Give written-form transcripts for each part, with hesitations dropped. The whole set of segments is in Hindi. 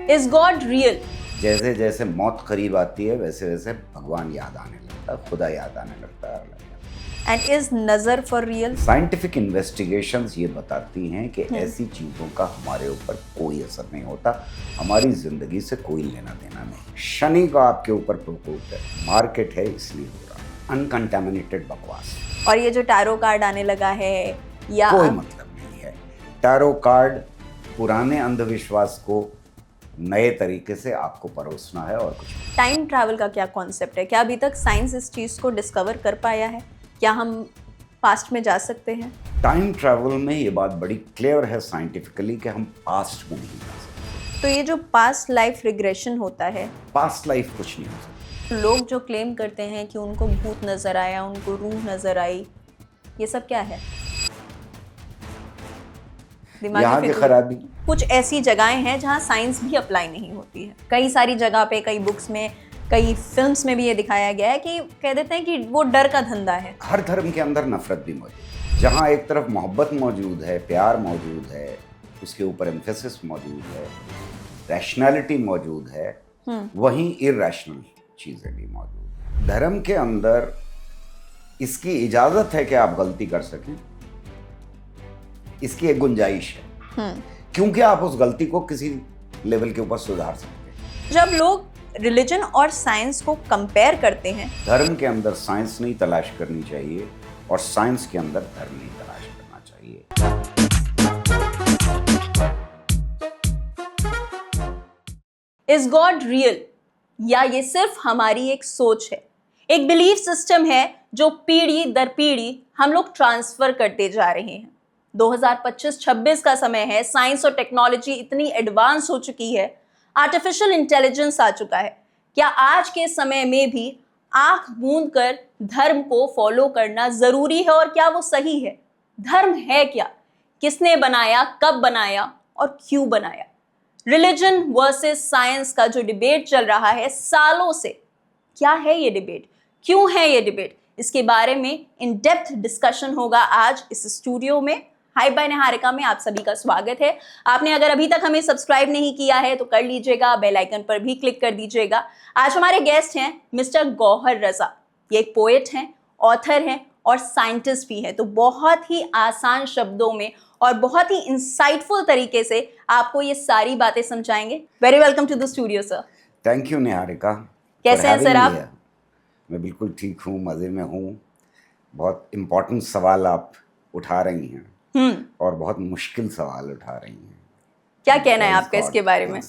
Is God real? जैसे जैसे मौत करीब आती है वैसे वैसे भगवान याद आने लगता है, खुदा याद आने लगता है। And is nazar for real? Scientific investigations ये बताती हैं कि ऐसी चीज़ों का हमारे ऊपर कोई असर नहीं होता, हमारी ज़िंदगी से कोई लेना देना नहीं। शनि का आपके ऊपर प्रकोप है, मार्केट है इसलिए हो रहा, अनकंटामिनेटेड बकवास। और ये जो टैरो कार्ड आने लगा है या कोई मतलब नहीं है। टैरो कार्ड पुराने अंधविश्वास को नए तरीके से आपको परोसना है और कुछ नहीं। टाइम ट्रैवल का क्या कॉन्सेप्ट है? क्या अभी तक साइंस इस चीज़ को डिस्कवर कर पाया है? क्या हम पास्ट में जा सकते हैं? टाइम ट्रैवल में ये बात बड़ी क्लियर है साइंटिफिकली कि हम पास्ट में नहीं जा सकते। तो ये जो पास्ट लाइफ रिग्रेशन होता है, पास्ट लाइफ कुछ नहीं हो सकता। लोग जो क्लेम करते हैं कि उनको भूत नजर आया, उनको रूह नजर आई, ये सब क्या है? यहाँ की खराबी। कुछ ऐसी जगहें हैं जहाँ साइंस भी अप्लाई नहीं होती है। कई सारी जगह पे, कई बुक्स में, कई फिल्म्स में भी ये दिखाया गया है कि कह देते हैं कि वो डर का धंधा है। हर धर्म के अंदर नफरत भी मौजूद है। जहाँ एक तरफ मोहब्बत मौजूद है, प्यार मौजूद है, उसके ऊपर एम्फेसिस मौजूद है, रैशनैलिटी मौजूद है, वहीं इरैशनल चीज़ें भी मौजूद हैं। धर्म के अंदर इसकी इजाज़त है कि आप गलती कर सकें, इसकी एक गुंजाइश है, क्योंकि आप उस गलती को किसी लेवल के ऊपर सुधार सकते हैं। जब लोग रिलीजन और साइंस को कंपेयर करते हैं, धर्म के अंदर साइंस नहीं तलाश करनी चाहिए और साइंस के अंदर धर्म नहीं तलाश करना चाहिए। इज गॉड रियल या ये सिर्फ हमारी एक सोच है, एक बिलीफ सिस्टम है जो पीढ़ी दर पीढ़ी हम लोग ट्रांसफर करते जा रहे हैं। 2025-26 का समय है, साइंस और टेक्नोलॉजी इतनी एडवांस हो चुकी है, आर्टिफिशियल इंटेलिजेंस आ चुका है। क्या आज के समय में भी आंख मूंद कर धर्म को फॉलो करना जरूरी है और क्या वो सही है? धर्म है क्या? किसने बनाया, कब बनाया और क्यों बनाया? रिलीजन वर्सेस साइंस का जो डिबेट चल रहा है सालों से, क्या है ये डिबेट, क्यों है ये डिबेट, इसके बारे में इन डेप्थ डिस्कशन होगा आज इस स्टूडियो में। हाय बाय निहारिका में आप सभी का स्वागत है। आपने अगर अभी तक हमें सब्सक्राइब नहीं किया है तो कर लीजिएगा, बेल आइकन पर भी क्लिक कर दीजिएगा। आज हमारे गेस्ट हैं मिस्टर गौहर रजा। ये एक पोएट हैं, ऑथर हैं और साइंटिस्ट भी हैं। तो बहुत ही आसान शब्दों में और बहुत ही इंसाइटफुल तरीके से आपको ये सारी बातें समझाएंगे। Very welcome to the studio sir. Thank you Niharika. कैसे हैं सर आप? मैं बिल्कुल ठीक हूँ, मज़े में हूँ। बहुत इम्पोर्टेंट सवाल आप उठा रही हैं और बहुत मुश्किल सवाल उठा रही हैं। क्या कहना है आपका इसके बारे में?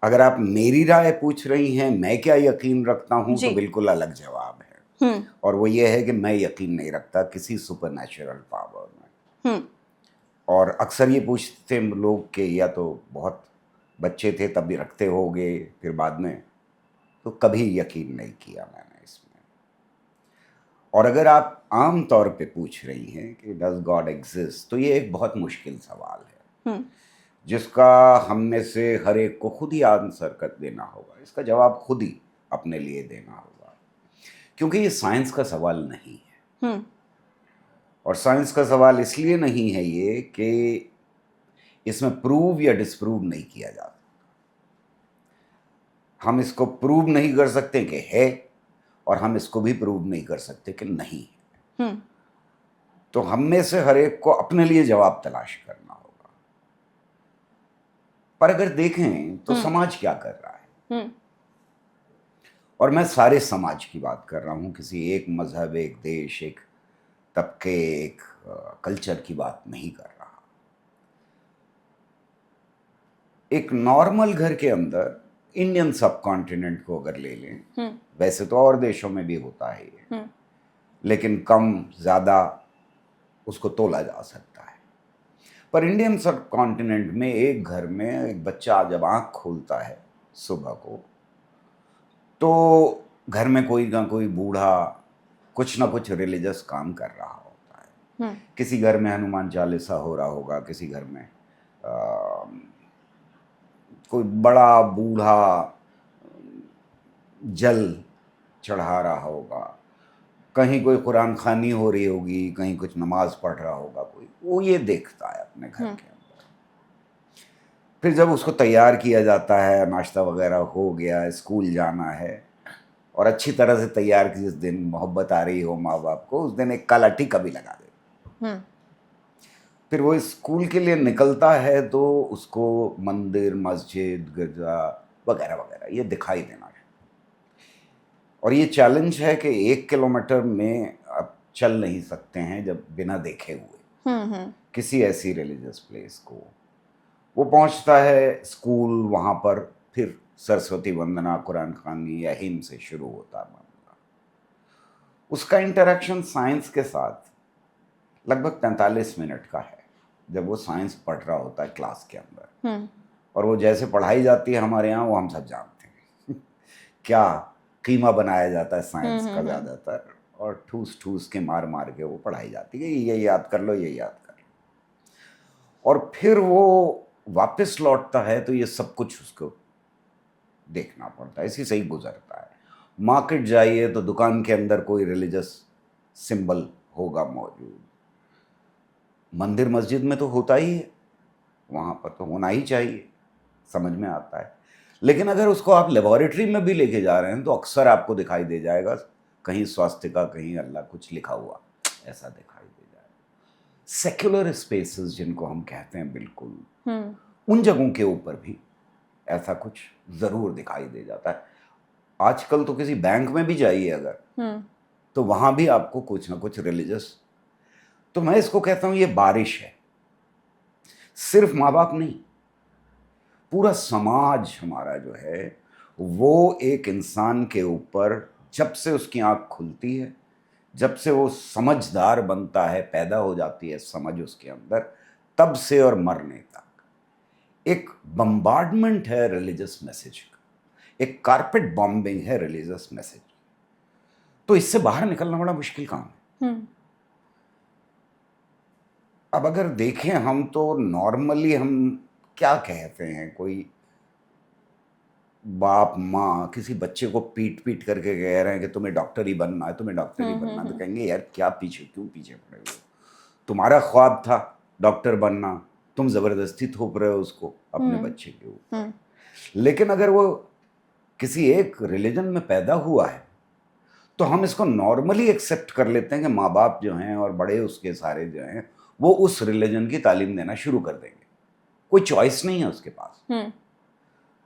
अगर आप मेरी राय पूछ रही हैं मैं क्या यकीन रखता हूँ तो बिल्कुल अलग जवाब है। और वो ये है कि मैं यकीन नहीं रखता किसी सुपरनैचुरल पावर में। और अक्सर ये पूछते लोग कि या तो बहुत बच्चे थे तब भी रखते होगे, फिर बाद में, तो कभी यकीन नहीं किया मैंने इसमें। और अगर आप आम तौर पे पूछ रही हैं कि डज गॉड एग्जिस्ट, तो ये एक बहुत मुश्किल सवाल है जिसका हम में से हर एक को खुद ही आंसर कर देना होगा। इसका जवाब खुद ही अपने लिए देना होगा, क्योंकि ये साइंस का सवाल नहीं है। और साइंस का सवाल इसलिए नहीं है ये कि इसमें प्रूव या डिसप्रूव नहीं किया जा सकता। हम इसको प्रूव नहीं कर सकते कि है और हम इसको भी प्रूव नहीं कर सकते कि नहीं है। तो हम में से हर एक को अपने लिए जवाब तलाश करना होगा। पर अगर देखें तो समाज क्या कर रहा है, और मैं सारे समाज की बात कर रहा हूं, किसी एक मजहब, एक देश, एक तबके, एक कल्चर की बात नहीं कर रहा। एक नॉर्मल घर के अंदर इंडियन सब कॉन्टिनेंट को अगर ले लें, वैसे तो और देशों में भी होता है ये, लेकिन कम ज़्यादा उसको तोला जा सकता है। पर इंडियन सब कॉन्टिनेंट में एक घर में एक बच्चा जब आँख खोलता है सुबह को, तो घर में कोई ना कोई बूढ़ा कुछ ना कुछ रिलीजियस काम कर रहा होता है। किसी घर में हनुमान चालीसा हो रहा होगा, किसी घर में कोई बड़ा बूढ़ा जल चढ़ा रहा होगा, कहीं कोई कुरान खानी हो रही होगी, कहीं कुछ नमाज पढ़ रहा होगा कोई, वो ये देखता है अपने घर के अंदर। फिर जब उसको तैयार किया जाता है, नाश्ता वगैरह हो गया, स्कूल जाना है, और अच्छी तरह से तैयार की, जिस दिन मोहब्बत आ रही हो माँ बाप को, उस दिन एक काला टीका भी लगा दे। फिर वो स्कूल के लिए निकलता है तो उसको मंदिर, मस्जिद, गिरजा वगैरह वगैरह ये दिखाई देना है। और ये चैलेंज है कि 1 किलोमीटर में आप चल नहीं सकते हैं जब बिना देखे हुए किसी ऐसी रिलीजियस प्लेस को। वो पहुंचता है स्कूल, वहाँ पर फिर सरस्वती वंदना, कुरान खानी या हिम से शुरू होता है मामला। उसका इंटरेक्शन साइंस के साथ लगभग 45 मिनट का है, जब वो साइंस पढ़ रहा होता है क्लास के अंदर। और वो जैसे पढ़ाई जाती है हमारे यहाँ, वो हम सब जानते हैं क्या कीमा बनाया जाता है साइंस का ज़्यादातर, और ठूस ठूस के मार मार के वो पढ़ाई जाती है, ये याद कर लो, ये याद कर लो। और फिर वो वापस लौटता है तो ये सब कुछ उसको देखना पड़ता है, इसी से ही गुजरता है। मार्केट जाइए तो दुकान के अंदर कोई रिलीजियस सिंबल होगा मौजूद, मंदिर मस्जिद में तो होता ही है, वहाँ पर तो होना ही चाहिए, समझ में आता है। लेकिन अगर उसको आप लेबोरेटरी में भी लेके जा रहे हैं तो अक्सर आपको दिखाई दे जाएगा कहीं स्वास्तिका, कहीं अल्लाह कुछ लिखा हुआ, ऐसा दिखाई दे जाएगा। सेक्युलर स्पेसेस जिनको हम कहते हैं, बिल्कुल उन जगहों के ऊपर भी ऐसा कुछ ज़रूर दिखाई दे जाता है। आजकल तो किसी बैंक में भी जाइए अगर, तो वहाँ भी आपको कुछ ना कुछ रिलीजियस। तो मैं इसको कहता हूँ ये बारिश है, सिर्फ माँ बाप नहीं, पूरा समाज हमारा जो है वो एक इंसान के ऊपर जब से उसकी आंख खुलती है, जब से वो समझदार बनता है, पैदा हो जाती है समझ उसके अंदर, तब से और मरने तक एक बम्बार्डमेंट है रिलीजियस मैसेज का, एक कारपेट बॉम्बिंग है रिलीजियस मैसेज। तो इससे बाहर निकलना बड़ा मुश्किल काम है। अब अगर देखें हम तो नॉर्मली हम क्या कहते हैं, कोई बाप माँ किसी बच्चे को पीट पीट करके कह रहे हैं कि तुम्हें डॉक्टर ही बनना है, तुम्हें डॉक्टर ही बनना है, तो कहेंगे यार क्या पीछे, क्यों पीछे पड़े हो, तुम्हारा ख्वाब था डॉक्टर बनना, तुम जबरदस्ती थोप रहे हो उसको अपने बच्चे के ऊपर। लेकिन अगर वो किसी एक रिलीजन में पैदा हुआ है तो हम इसको नॉर्मली एक्सेप्ट कर लेते हैं कि माँ बाप जो हैं और बड़े उसके सारे जो हैं वो उस रिलीजन की तालीम देना शुरू कर देंगे, कोई चॉइस नहीं है उसके पास।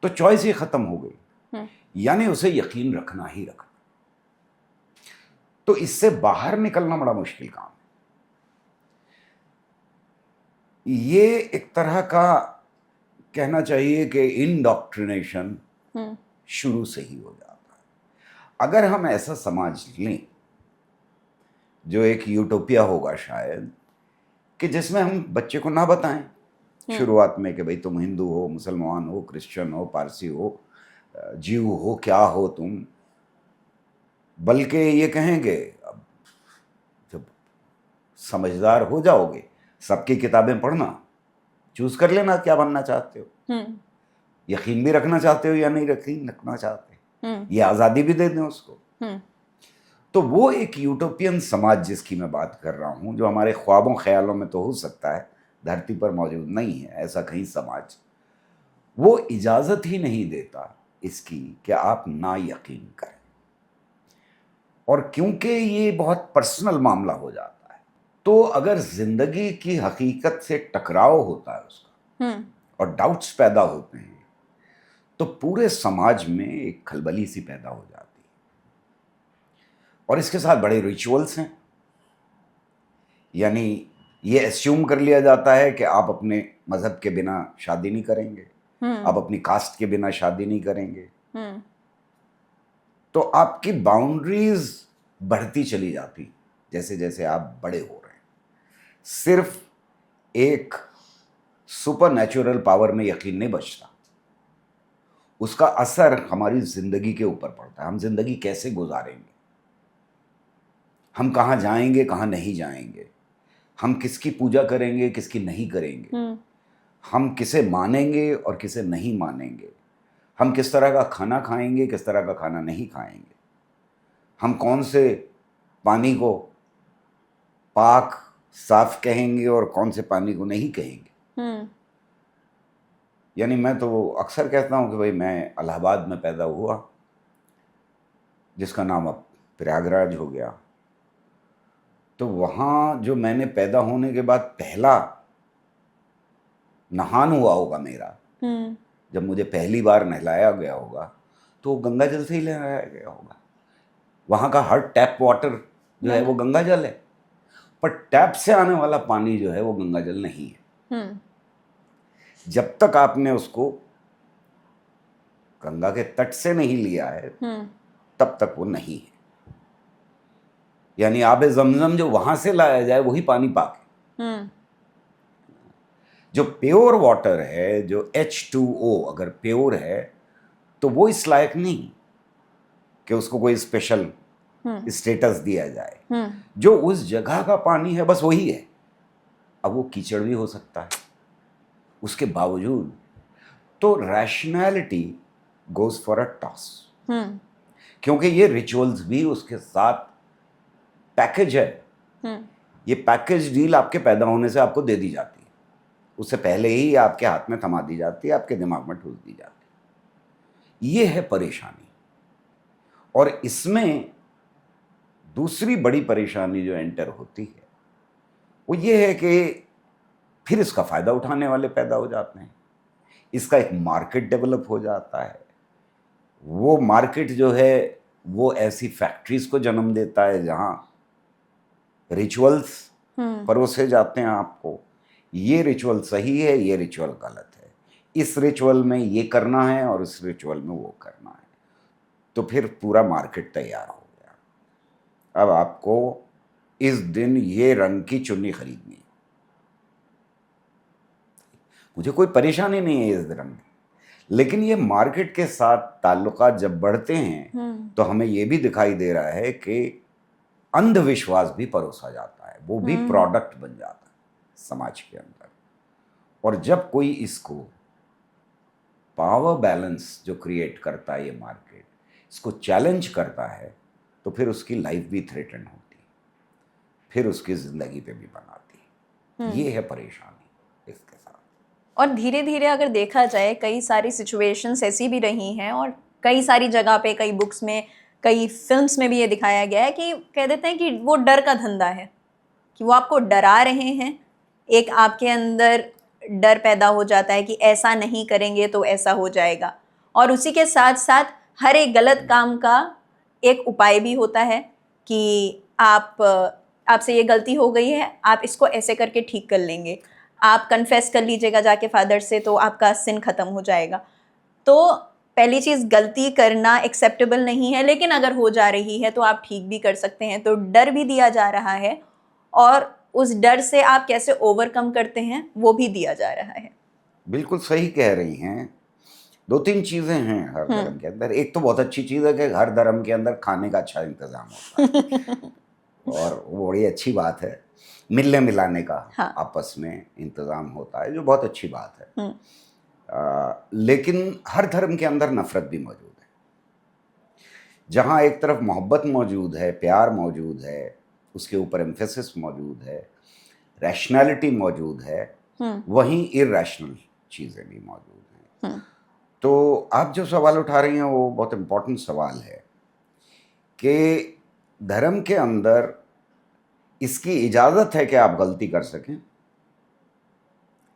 तो चॉइस ही खत्म हो गई, यानी उसे यकीन रखना ही रखना। तो इससे बाहर निकलना बड़ा मुश्किल काम है। ये एक तरह का कहना चाहिए कि इंडॉक्ट्रिनेशन शुरू से ही हो जाता है। अगर हम ऐसा समाज लें जो एक यूटोपिया होगा शायद, कि जिसमें हम बच्चे को ना बताएं शुरुआत में कि भाई तुम हिंदू हो, मुसलमान हो, क्रिश्चियन हो, पारसी हो, जीव हो, क्या हो तुम, बल्कि ये कहेंगे अब जब समझदार हो जाओगे सबकी किताबें पढ़ना, चूज कर लेना क्या बनना चाहते हो, यकीन भी रखना चाहते हो या नहीं यकीन रखना चाहते, ये आज़ादी भी दे दें उसको। तो वो एक यूटोपियन समाज जिसकी मैं बात कर रहा हूँ, जो हमारे ख्वाबों ख्यालों में तो हो सकता है, धरती पर मौजूद नहीं है ऐसा कहीं समाज, वो इजाज़त ही नहीं देता इसकी कि आप ना यकीन करें। और क्योंकि ये बहुत पर्सनल मामला हो जाता है, तो अगर जिंदगी की हकीकत से टकराव होता है उसका और डाउट्स पैदा होते हैं, तो पूरे समाज में एक खलबली सी पैदा हो जाती है। और इसके साथ बड़े रिचुअल्स हैं, यानी ये एस्यूम कर लिया जाता है कि आप अपने मजहब के बिना शादी नहीं करेंगे, आप अपनी कास्ट के बिना शादी नहीं करेंगे, तो आपकी बाउंड्रीज बढ़ती चली जाती जैसे जैसे आप बड़े हो रहे हैं। सिर्फ एक सुपर नेचुरल पावर में यकीन नहीं बचता, उसका असर हमारी जिंदगी के ऊपर पड़ता है। हम जिंदगी कैसे गुजारेंगे, हम कहाँ जाएंगे, कहाँ नहीं जाएंगे, हम किसकी पूजा करेंगे, किसकी नहीं करेंगे, हम किसे मानेंगे और किसे नहीं मानेंगे, हम किस तरह का खाना खाएंगे, किस तरह का खाना नहीं खाएंगे, हम कौन से पानी को पाक साफ कहेंगे और कौन से पानी को नहीं कहेंगे, यानी मैं तो अक्सर कहता हूँ कि भाई मैं इलाहाबाद में पैदा हुआ, जिसका नाम अब प्रयागराज हो गया। तो वहाँ जो मैंने पैदा होने के बाद पहला नहान हुआ होगा मेरा, जब मुझे पहली बार नहलाया गया होगा, तो गंगा जल से ही नहलाया गया होगा। वहाँ का हर टैप वाटर जो है वो गंगा जल है, पर टैप से आने वाला पानी जो है वो गंगा जल नहीं है। जब तक आपने उसको गंगा के तट से नहीं लिया है तब तक वो नहीं है। यानी आबे ज़मज़म जो वहां से लाया जाए वही पानी पाक है। जो प्योर वाटर है, जो H2O अगर प्योर है तो वो इस लायक नहीं कि उसको कोई स्पेशल स्टेटस दिया जाए। जो उस जगह का पानी है बस वही है। अब वो कीचड़ भी हो सकता है, उसके बावजूद तो rationality goes for a toss, क्योंकि ये रिचुअल्स भी उसके साथ पैकेज है। ये पैकेज डील आपके पैदा होने से आपको दे दी जाती है, उससे पहले ही आपके हाथ में थमा दी जाती है, आपके दिमाग में ठूस दी जाती है। ये है परेशानी। और इसमें दूसरी बड़ी परेशानी जो एंटर होती है वो ये है कि फिर इसका फायदा उठाने वाले पैदा हो जाते हैं, इसका एक मार्केट डेवलप हो जाता है। वो मार्केट जो है वो ऐसी फैक्ट्रीज को जन्म देता है जहां रिचुअल्स परोसे जाते हैं आपको। ये रिचुअल सही है, ये रिचुअल गलत है, इस रिचुअल में ये करना है और इस रिचुअल में वो करना है। तो फिर पूरा मार्केट तैयार हो गया। अब आपको इस दिन ये रंग की चुन्नी खरीदनी है, मुझे कोई परेशानी नहीं है इस रंग की, लेकिन ये मार्केट के साथ ताल्लुकात जब बढ़ते हैं तो हमें ये भी दिखाई दे रहा है कि अंधविश्वास भी परोसा जाता है, वो भी प्रोडक्ट बन जाता है समाज के अंदर। और जब कोई इसको पावर बैलेंस जो क्रिएट करता है ये मार्केट, इसको चैलेंज करता है, तो फिर उसकी लाइफ भी थ्रेटन होती है, फिर उसकी जिंदगी पे भी बनाती है। ये है परेशानी इसके साथ। और धीरे धीरे अगर देखा जाए कई सारी सिचुएशंस ऐसी भी रही हैं और कई सारी जगह पे, कई बुक्स में, कई फिल्म्स में भी ये दिखाया गया है कि कह देते हैं कि वो डर का धंधा है, कि वो आपको डरा रहे हैं। एक आपके अंदर डर पैदा हो जाता है कि ऐसा नहीं करेंगे तो ऐसा हो जाएगा, और उसी के साथ साथ हर एक गलत काम का एक उपाय भी होता है कि आपसे ये गलती हो गई है, आप इसको ऐसे करके ठीक कर लेंगे, आप कन्फेस कर लीजिएगा जाके फादर से तो आपका सिन ख़त्म हो जाएगा। तो पहली चीज़, गलती करना एक्सेप्टेबल नहीं है, लेकिन अगर हो जा रही है तो आप ठीक भी कर सकते हैं। तो डर भी दिया जा रहा है और उस डर से आप कैसे ओवरकम करते हैं वो भी दिया जा रहा है। बिल्कुल सही कह रही हैं। दो तीन चीज़ें हैं हर धर्म के अंदर। एक तो बहुत अच्छी चीज़ है कि हर धर्म के अंदर खाने का अच्छा इंतज़ाम होता है और वो बड़ी अच्छी बात है। मिलने मिलाने का आपस में इंतज़ाम होता है, जो बहुत अच्छी बात है। लेकिन हर धर्म के अंदर नफ़रत भी मौजूद है। जहाँ एक तरफ मोहब्बत मौजूद है, प्यार मौजूद है, उसके ऊपर एम्फेसिस मौजूद है, रैशनैलिटी मौजूद है, वहीं इरैशनल चीज़ें भी मौजूद हैं। तो आप जो सवाल उठा रही हैं वो बहुत इम्पोर्टेंट सवाल है कि धर्म के अंदर इसकी इजाज़त है कि आप गलती कर सकें,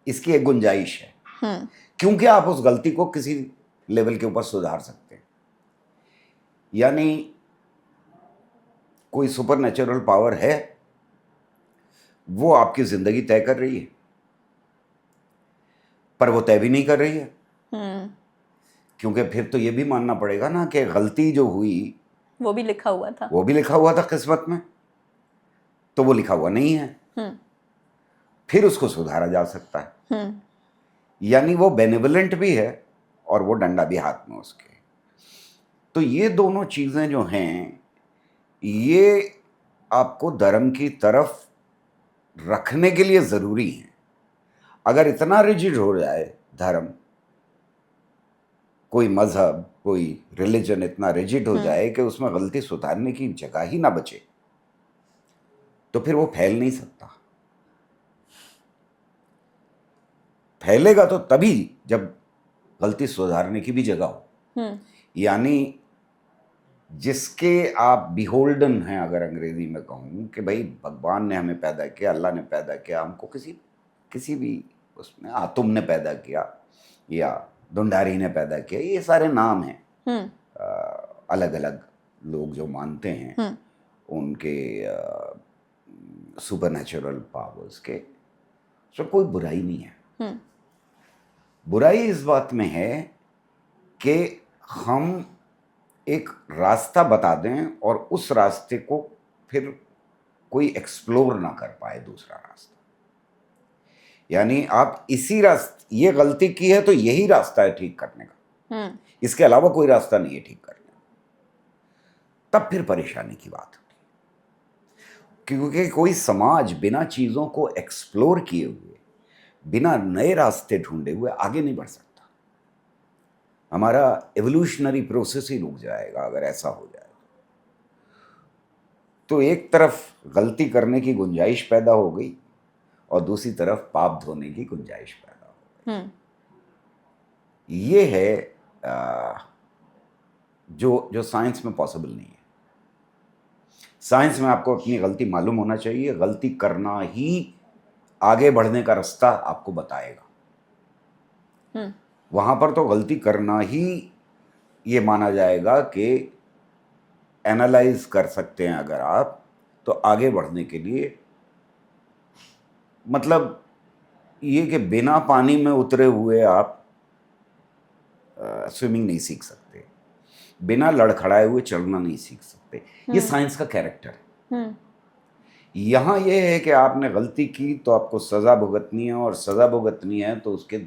इसकी एक गुंजाइश है, क्योंकि आप उस गलती को किसी लेवल के ऊपर सुधार सकते हैं। यानी कोई सुपर नेचुरल पावर है, वो आपकी ज़िंदगी तय कर रही है, पर वो तय भी नहीं कर रही है। क्योंकि फिर तो ये भी मानना पड़ेगा ना कि गलती जो हुई वो भी लिखा हुआ था, वो भी लिखा हुआ था किस्मत में, तो वो लिखा हुआ नहीं है, फिर उसको सुधारा जा सकता है। यानी वो बेनेवलेंट भी है और वो डंडा भी हाथ में उसके। तो ये दोनों चीज़ें जो हैं ये आपको धर्म की तरफ रखने के लिए ज़रूरी हैं। अगर इतना रिजिड हो जाए धर्म, कोई मज़हब, कोई रिलीजन इतना रिजिड हो जाए कि उसमें गलती सुधारने की जगह ही ना बचे, तो फिर वो फैल नहीं सकता। फैलेगा तो तभी जब गलती सुधारने की भी जगह हो। यानी जिसके आप बिहोल्डन हैं, अगर अंग्रेजी में कहूँ, कि भाई भगवान ने हमें पैदा किया, अल्लाह ने पैदा किया हमको, किसी भी उसमें आतुम ने पैदा किया या दुंडारी ने पैदा किया, ये सारे नाम हैं अलग अलग लोग जो मानते हैं उनके सुपरनैचुरल पावर्स के। सो कोई बुराई नहीं है। बुराई इस बात में है कि हम एक रास्ता बता दें और उस रास्ते को फिर कोई एक्सप्लोर ना कर पाए दूसरा रास्ता। यानी आप इसी रास्ते, ये गलती की है तो यही रास्ता है ठीक करने का, इसके अलावा कोई रास्ता नहीं है ठीक करने का। तब फिर परेशानी की बात होती है, क्योंकि कोई समाज बिना चीजों को एक्सप्लोर किए हुए, बिना नए रास्ते ढूंढे हुए आगे नहीं बढ़ सकता। हमारा एवोल्यूशनरी प्रोसेस ही रुक जाएगा अगर ऐसा हो जाए। तो एक तरफ गलती करने की गुंजाइश पैदा हो गई और दूसरी तरफ पाप धोने की गुंजाइश पैदा हो गई। ये है जो साइंस में पॉसिबल नहीं है। साइंस में आपको अपनी गलती मालूम होना चाहिए, गलती करना ही आगे बढ़ने का रास्ता आपको बताएगा। वहां पर तो गलती करना ही ये माना जाएगा कि एनालाइज कर सकते हैं अगर आप, तो आगे बढ़ने के लिए, मतलब ये कि बिना पानी में उतरे हुए आप स्विमिंग नहीं सीख सकते, बिना लड़खड़ाए हुए चलना नहीं सीख सकते। ये साइंस का कैरेक्टर है। यहाँ ये है कि आपने गलती की तो आपको सज़ा भुगतनी है, और सज़ा भुगतनी है तो उसके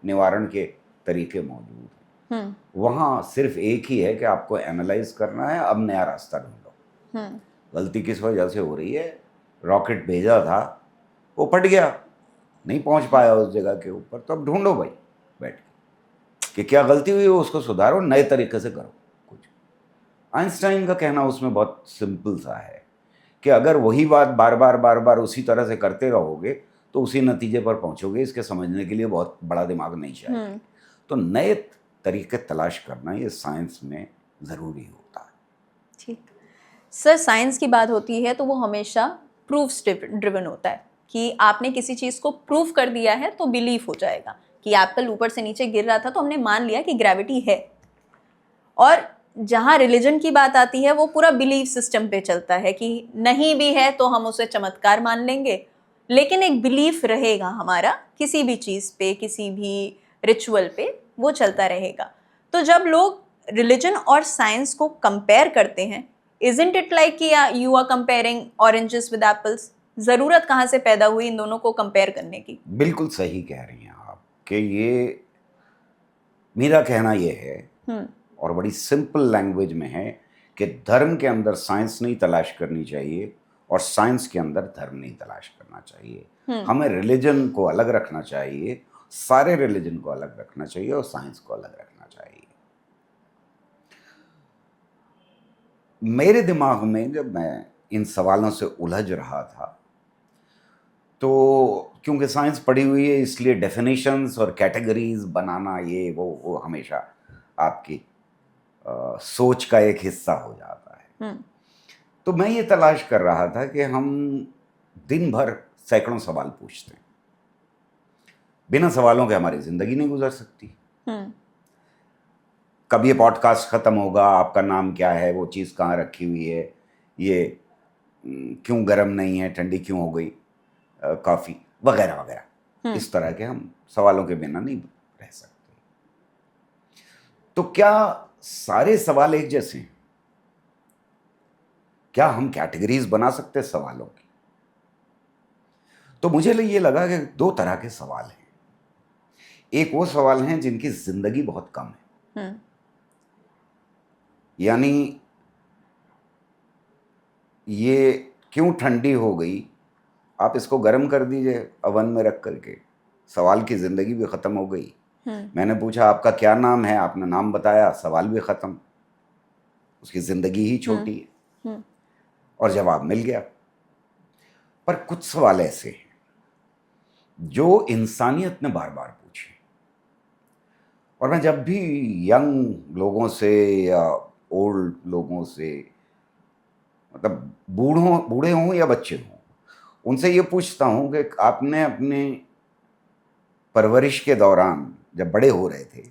निवारण के तरीके मौजूद हैं। वहाँ सिर्फ एक ही है कि आपको एनालाइज करना है, अब नया रास्ता ढूंढो। गलती किस वजह से हो रही है? रॉकेट भेजा था, वो फट गया, नहीं पहुंच पाया उस जगह के ऊपर, तो अब ढूंढो भाई बैठ के कि क्या गलती हुई हो, उसको सुधारो, नए तरीके से करो कुछ। आइंस्टाइन का कहना उसमें बहुत सिंपल सा है कि अगर वही बात बार बार उसी तरह से करते रहोगे तो उसी नतीजे पर पहुंचोगे। इसके समझने के लिए बहुत बड़ा दिमाग नहीं चाहिए। तो नए तरीके तलाश करना ये साइंस में ज़रूरी होता है। ठीक सर, साइंस की बात होती है तो वो हमेशा प्रूफ्स ड्रिवन होता है कि आपने किसी चीज़ को प्रूफ कर दिया है तो बिलीफ हो जाएगा कि एप्पल ऊपर से नीचे गिर रहा था तो हमने मान लिया कि ग्रेविटी है। और जहाँ रिलीजन की बात आती है वो पूरा बिलीफ सिस्टम पे चलता है कि नहीं भी है तो हम उसे चमत्कार मान लेंगे, लेकिन एक बिलीफ रहेगा हमारा किसी भी चीज़ पे, किसी भी रिचुअल पे, वो चलता रहेगा। तो जब लोग रिलीजन और साइंस को कंपेयर करते हैं, इजंट इट लाइक कि you are comparing oranges with apples? ज़रूरत कहाँ से पैदा हुई इन दोनों को कंपेयर करने की? बिल्कुल सही कह रही हैं आप कि ये, मेरा कहना ये है और बड़ी सिंपल लैंग्वेज में है कि धर्म के अंदर साइंस नहीं तलाश करनी चाहिए और साइंस के अंदर धर्म नहीं तलाश करना चाहिए। हमें रिलीजन को अलग रखना चाहिए, सारे रिलीजन को अलग रखना चाहिए और साइंस को अलग रखना चाहिए। मेरे दिमाग में जब मैं इन सवालों से उलझ रहा था, तो क्योंकि साइंस पढ़ी हुई है इसलिए डेफिनेशंस और कैटेगरीज बनाना ये वो हमेशा आपकी सोच का एक हिस्सा हो जाता है। तो मैं ये तलाश कर रहा था कि हम दिन भर सैकड़ों सवाल पूछते हैं, बिना सवालों के हमारी जिंदगी नहीं गुजर सकती। कब ये पॉडकास्ट खत्म होगा, आपका नाम क्या है, वो चीज़ कहाँ रखी हुई है, ये क्यों गर्म नहीं है, ठंडी क्यों हो गई कॉफ़ी, वगैरह वगैरह, इस तरह के हम सवालों के बिना नहीं रह सकते। तो क्या सारे सवाल एक जैसे हैं? क्या हम कैटेगरीज बना सकते हैं सवालों की? तो मुझे ये लगा कि दो तरह के सवाल हैं। एक वो सवाल हैं जिनकी जिंदगी बहुत कम है, यानी ये क्यों ठंडी हो गई, आप इसको गर्म कर दीजिए अवन में रख करके, सवाल की जिंदगी भी खत्म हो गई। मैंने पूछा आपका क्या नाम है, आपने नाम बताया, सवाल भी खत्म, उसकी जिंदगी ही छोटी है और जवाब मिल गया। पर कुछ सवाल ऐसे हैं जो इंसानियत ने बार बार पूछे और मैं जब भी यंग लोगों से या ओल्ड लोगों से, मतलब बूढ़े हों या बच्चे हों, उनसे ये पूछता हूँ कि आपने अपने परवरिश के दौरान जब बड़े हो रहे थे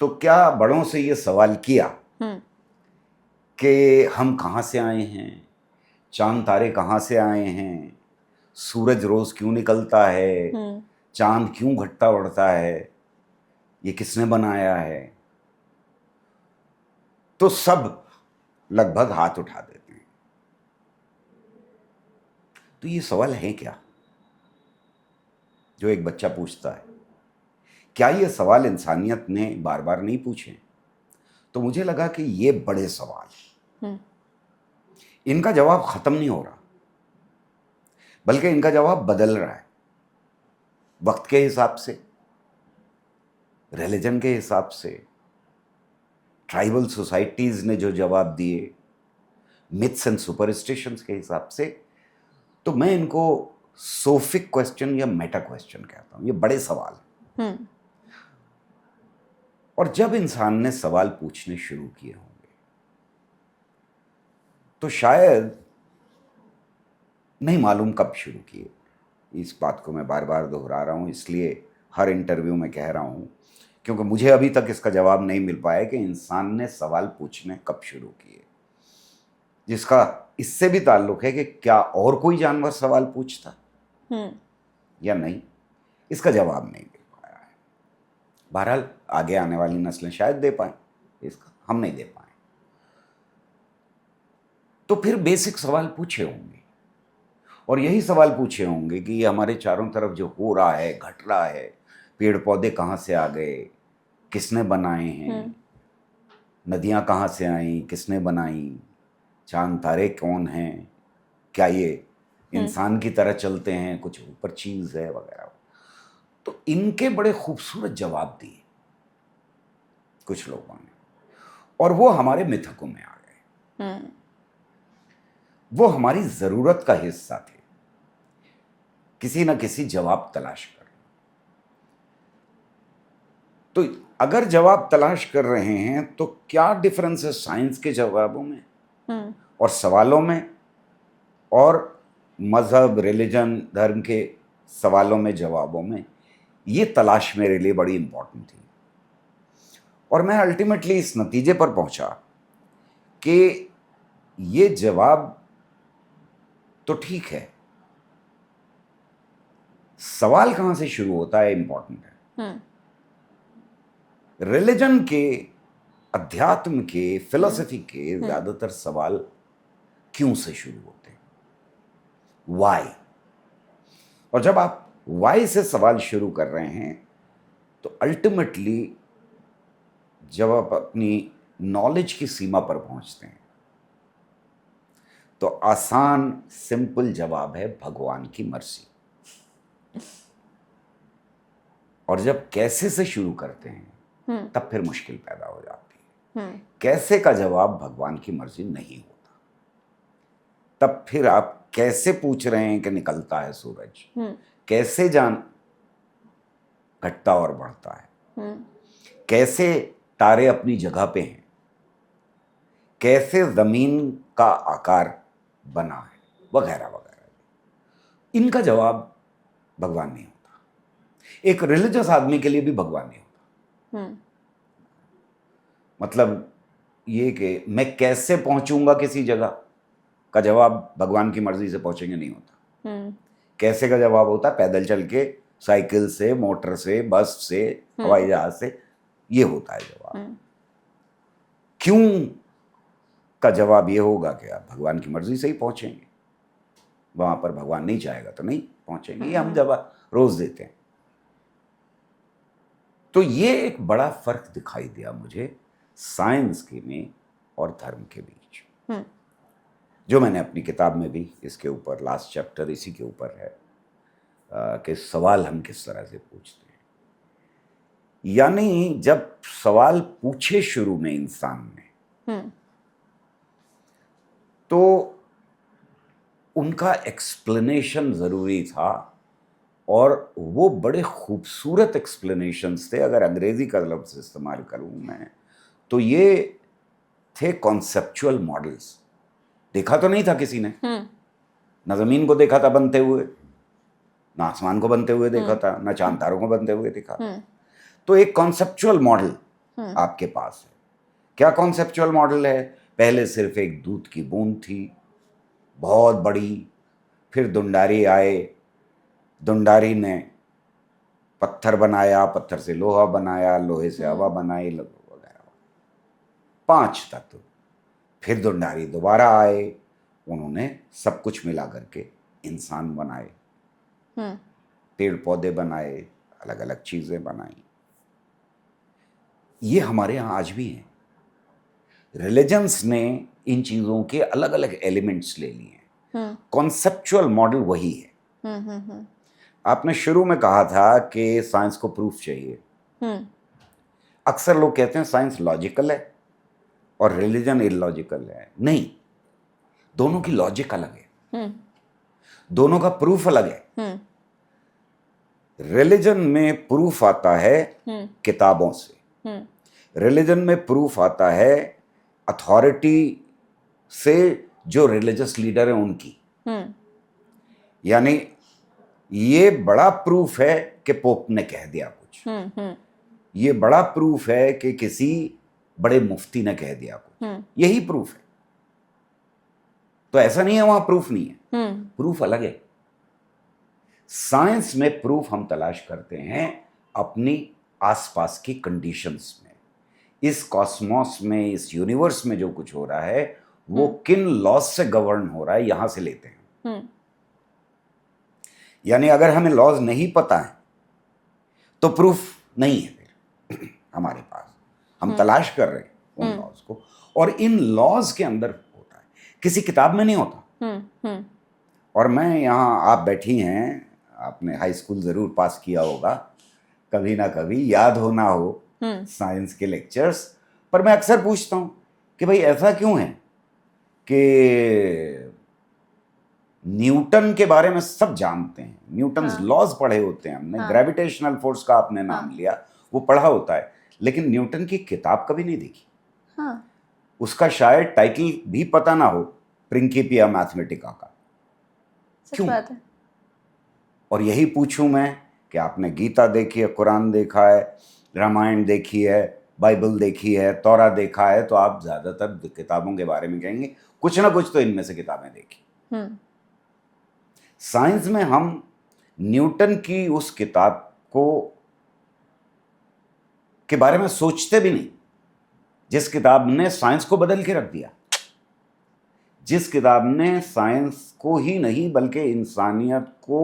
तो क्या बड़ों से ये सवाल किया कि हम कहाँ से आए हैं, चांद तारे कहाँ से आए हैं, सूरज रोज क्यों निकलता है, चांद क्यों घटता बढ़ता है, ये किसने बनाया है? तो सब लगभग हाथ उठा देते हैं। तो ये सवाल है क्या जो एक बच्चा पूछता है? क्या ये सवाल इंसानियत ने बार बार नहीं पूछे? तो मुझे लगा कि ये बड़े सवाल, इनका जवाब खत्म नहीं हो रहा, बल्कि इनका जवाब बदल रहा है वक्त के हिसाब से, रिलीजन के हिसाब से, ट्राइबल सोसाइटीज ने जो जवाब दिए, मिथ्स एंड सुपरस्टिशंस के हिसाब से। तो मैं इनको सोफिक क्वेश्चन या मेटा क्वेश्चन कहता हूं। ये बड़े सवाल हैं। और जब इंसान ने सवाल पूछने शुरू किए होंगे तो शायद, नहीं मालूम कब शुरू किए, इस बात को मैं बार बार दोहरा रहा हूं, इसलिए हर इंटरव्यू में कह रहा हूं, क्योंकि मुझे अभी तक इसका जवाब नहीं मिल पाया कि इंसान ने सवाल पूछने कब शुरू किए, जिसका इससे भी ताल्लुक है कि क्या और कोई जानवर सवाल पूछता या नहीं, इसका जवाब नहीं मिल पाया है। बहरहाल आगे आने वाली नस्लें शायद दे पाए, इसका हम नहीं दे पाए। तो फिर बेसिक सवाल पूछे होंगे, और यही सवाल पूछे होंगे कि ये हमारे चारों तरफ जो हो रहा है, घट रहा है, पेड़ पौधे कहाँ से आ गए, किसने बनाए हैं, नदियाँ कहाँ से आई, किसने बनाई, चांद तारे कौन हैं, क्या ये इंसान की तरह चलते हैं, कुछ ऊपर चीज है वगैरह। तो इनके बड़े खूबसूरत जवाब दिए कुछ लोगों ने, और वो हमारे मिथकों में आ गए। वो हमारी जरूरत का हिस्सा थे, किसी ना किसी जवाब तलाश कर। तो अगर जवाब तलाश कर रहे हैं तो क्या डिफरेंस है साइंस के जवाबों में और सवालों में, और मजहब, रिलीजन, धर्म के सवालों में, जवाबों में? ये तलाश मेरे लिए बड़ी इंपॉर्टेंट थी। और मैं अल्टीमेटली इस नतीजे पर पहुंचा कि ये जवाब तो ठीक है, सवाल कहां से शुरू होता है इंपॉर्टेंट है। रिलीजन के, अध्यात्म के, फिलॉसफी के ज्यादातर सवाल क्यों से शुरू होते हैं, वाई। और जब आप वाई से सवाल शुरू कर रहे हैं तो अल्टीमेटली जब आप अपनी नॉलेज की सीमा पर पहुंचते हैं तो आसान सिंपल जवाब है भगवान की मर्जी। और जब कैसे से शुरू करते हैं तब फिर मुश्किल पैदा हो जाती है। कैसे का जवाब भगवान की मर्जी नहीं होता। तब फिर आप कैसे पूछ रहे हैं कि निकलता है सूरज, कैसे जान घटता और बढ़ता है, कैसे तारे अपनी जगह पे हैं, कैसे जमीन का आकार बना है, वगैरह वगैरह। इनका जवाब भगवान नहीं होता। एक रिलीजियस आदमी के लिए भी भगवान नहीं होता। मतलब ये कि मैं कैसे पहुंचूंगा किसी जगह का जवाब भगवान की मर्जी से पहुंचेंगे नहीं होता। कैसे का जवाब होता है पैदल चल के, साइकिल से, मोटर से, बस से, हवाई जहाज से, ये होता है जवाब। क्यों का जवाब ये होगा कि आप भगवान की मर्जी से ही पहुंचेंगे, वहां पर भगवान नहीं चाहेगा तो नहीं पहुंचेंगे। ये हम जवाब रोज देते हैं। तो ये एक बड़ा फर्क दिखाई दिया मुझे साइंस के में और धर्म के बीच, जो मैंने अपनी किताब में भी इसके ऊपर, लास्ट चैप्टर इसी के ऊपर है कि सवाल हम किस तरह से पूछते हैं। यानी जब सवाल पूछे शुरू में इंसान ने, तो उनका एक्सप्लेनेशन जरूरी था और वो बड़े खूबसूरत एक्सप्लेनेशंस थे। अगर अंग्रेजी का लफ्ज़ इस्तेमाल करूं मैं तो ये थे कॉन्सेप्चुअल मॉडल्स। देखा तो नहीं था किसी ने, ना ज़मीन को देखा था बनते हुए, ना आसमान को बनते हुए देखा था, ना चांद तारों को बनते हुए देखा था। तो एक कॉन्सेप्चुअल मॉडल आपके पास है। क्या कॉन्सेप्चुअल मॉडल है? पहले सिर्फ एक दूध की बूंद थी, बहुत बड़ी, फिर दुंडारी आए, दुंडारी ने पत्थर बनाया, पत्थर से लोहा बनाया, लोहे से हवा बनाई वगैरह, 5 तत्व। फिर दुंडारी दोबारा आए, उन्होंने सब कुछ मिला करके इंसान बनाए, पेड़ पौधे बनाए, अलग अलग चीजें बनाई। ये हमारे यहाँ आज भी हैं। रिलीजन्स ने इन चीजों के अलग अलग एलिमेंट्स ले लिए हैं। कॉन्सेप्चुअल मॉडल वही है। आपने शुरू में कहा था कि साइंस को प्रूफ चाहिए। अक्सर लोग कहते हैं साइंस लॉजिकल है और रिलीजन इलॉजिकल है। नहीं, दोनों की लॉजिक अलग है, दोनों का प्रूफ अलग है। रिलीजन में प्रूफ आता है किताबों से, रिलीजन में प्रूफ आता है अथॉरिटी से, जो रिलीजियस लीडर है उनकी। यानी ये बड़ा प्रूफ है कि पोप ने कह दिया कुछ, ये बड़ा प्रूफ है कि किसी बड़े मुफ्ती ने कह दिया कुछ, यही प्रूफ है। तो ऐसा नहीं है वहां प्रूफ नहीं है, प्रूफ अलग है। साइंस में प्रूफ हम तलाश करते हैं अपनी आसपास की कंडीशंस में। इस कॉस्मोस में, इस यूनिवर्स में जो कुछ हो रहा है वो किन लॉज से गवर्न हो रहा है, यहां से लेते हैं। यानी अगर हमें लॉज नहीं पता है तो प्रूफ नहीं है फिर हमारे पास। हम तलाश कर रहे हैं उन लॉज को, और इन लॉज के अंदर होता है, किसी किताब में नहीं होता। और मैं यहाँ, आप बैठी हैं, आपने हाई स्कूल जरूर पास किया होगा, कभी ना कभी याद हो ना हो साइंस के लेक्चर्स, पर मैं अक्सर पूछता हूँ कि भाई ऐसा क्यों है कि न्यूटन के बारे में सब जानते हैं, न्यूटन्स लॉज पढ़े होते हैं हमने, ग्रेविटेशनल फोर्स का आपने नाम लिया, वो पढ़ा होता है, लेकिन न्यूटन की किताब कभी नहीं देखी। उसका शायद टाइटल भी पता ना हो, प्रिंसिपिया मैथमेटिका का। क्यों? बात है। और यही पूछूं मैं कि आपने गीता देखी है, कुरान देखा है, रामायण देखी है, बाइबल देखी है, तौरा देखा है, तो आप ज्यादातर किताबों के बारे में कहेंगे कुछ ना कुछ तो इनमें से किताबें देखी। साइंस में हम न्यूटन की उस किताब को के बारे में सोचते भी नहीं, जिस किताब ने साइंस को बदल के रख दिया, जिस किताब ने साइंस को ही नहीं बल्कि इंसानियत को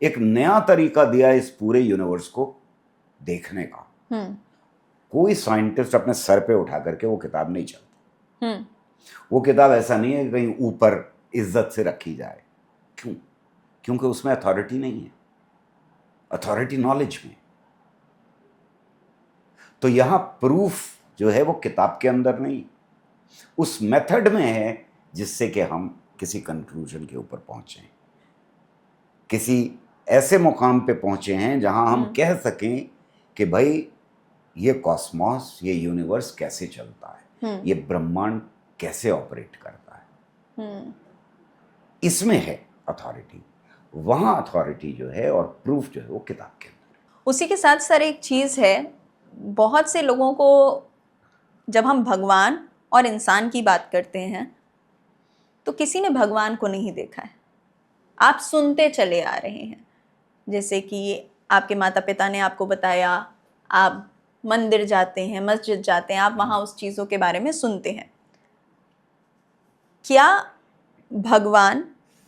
एक नया तरीका दिया इस पूरे यूनिवर्स को देखने का। कोई साइंटिस्ट अपने सर पे उठा करके वो किताब नहीं चलता। वो किताब ऐसा नहीं है कि कहीं ऊपर इज्जत से रखी जाए। क्यों? क्योंकि उसमें अथॉरिटी नहीं है, अथॉरिटी नॉलेज में। तो यहां प्रूफ जो है वो किताब के अंदर नहीं, उस मेथड में है जिससे कि हम किसी कंक्लूजन के ऊपर पहुंचे, किसी ऐसे मुकाम पे पहुंचे हैं जहां हम कह सकें कि भाई ये कॉस्मॉस, ये यूनिवर्स कैसे चलता है, ये ब्रह्मांड कैसे ऑपरेट करता है। इसमें है अथॉरिटी, वहां अथॉरिटी जो है और प्रूफ जो है वो किताब के अंदर। उसी के साथ सर एक चीज़ है, बहुत से लोगों को जब हम भगवान और इंसान की बात करते हैं तो किसी ने भगवान को नहीं देखा है। आप सुनते चले आ रहे हैं, जैसे कि आपके माता पिता ने आपको बताया, आप मंदिर जाते हैं, मस्जिद जाते हैं, आप वहाँ उस चीज़ों के बारे में सुनते हैं। क्या भगवान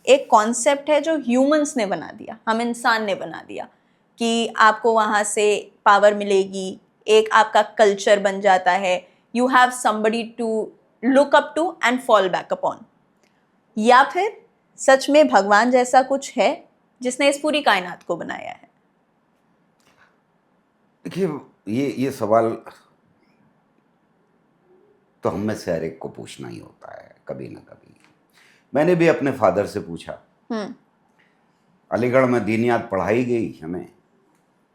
एक कॉन्सेप्ट है जो ह्यूमंस ने बना दिया, हम इंसान ने बना दिया, कि आपको वहाँ से पावर मिलेगी, एक आपका कल्चर बन जाता है, you have somebody to look up to and fall back upon, या फिर सच में भगवान जैसा कुछ है जिसने इस पूरी कायनात को बनाया है? देखिए, ये सवाल तो हम में से हर एक को पूछना ही होता है कभी ना कभी। मैंने भी अपने फादर से पूछा, अलीगढ़ में दीनियात पढ़ाई गई हमें,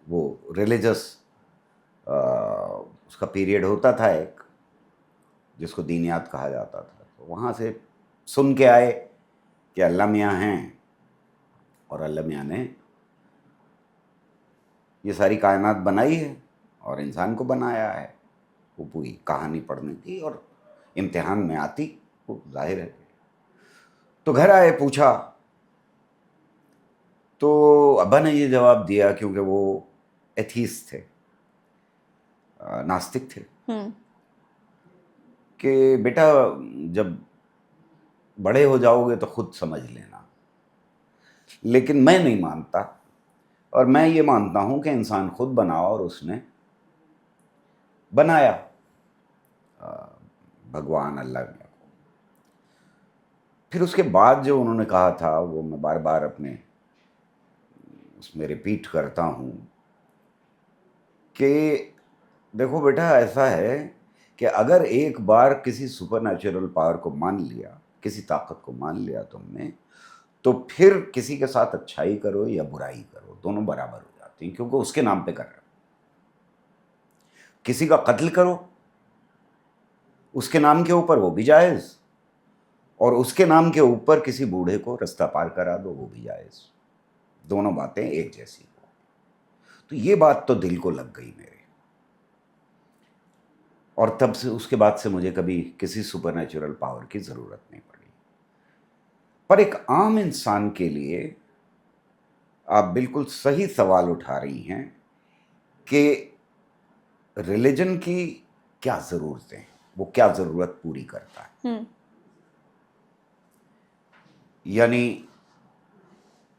वो रिलीजियस उसका पीरियड होता था एक, जिसको दीनियात कहा जाता था। तो वहाँ से सुन के आए कि अल्लाह मियाँ हैं और अल्लाह मियाँ ने ये सारी कायनात बनाई है और इंसान को बनाया है। वो पूरी कहानी पढ़नी थी और इम्तिहान में आती, वो जाहिर है। तो घर आए, पूछा, तो अब्बा ने ये जवाब दिया, क्योंकि वो एथीस्ट थे, नास्तिक थे, कि बेटा जब बड़े हो जाओगे तो खुद समझ लेना। लेकिन मैं नहीं मानता, और मैं ये मानता हूँ कि इंसान खुद बना और उसने बनाया भगवान अल्लाह को। फिर उसके बाद जो उन्होंने कहा था वो मैं बार बार अपने उसमें रिपीट करता हूँ कि देखो बेटा, ऐसा है कि अगर एक बार किसी सुपरनैचुरल पावर को मान लिया, किसी ताकत को मान लिया तुमने, तो फिर किसी के साथ अच्छाई करो या बुराई करो, दोनों बराबर हो जाती हैं, क्योंकि उसके नाम पे कर रहे हो। किसी का कत्ल करो उसके नाम के ऊपर, वो भी जायज़, और उसके नाम के ऊपर किसी बूढ़े को रास्ता पार करा दो, वो भी जायज़। दोनों बातें एक जैसी हो। तो ये बात तो दिल को लग गई मेरे, और तब से, उसके बाद से मुझे कभी किसी सुपरनैचुरल पावर की ज़रूरत नहीं पड़ी। पर एक आम इंसान के लिए आप बिल्कुल सही सवाल उठा रही हैं कि रिलीजन की क्या ज़रूरतें हैं, वो क्या ज़रूरत पूरी करता है। यानी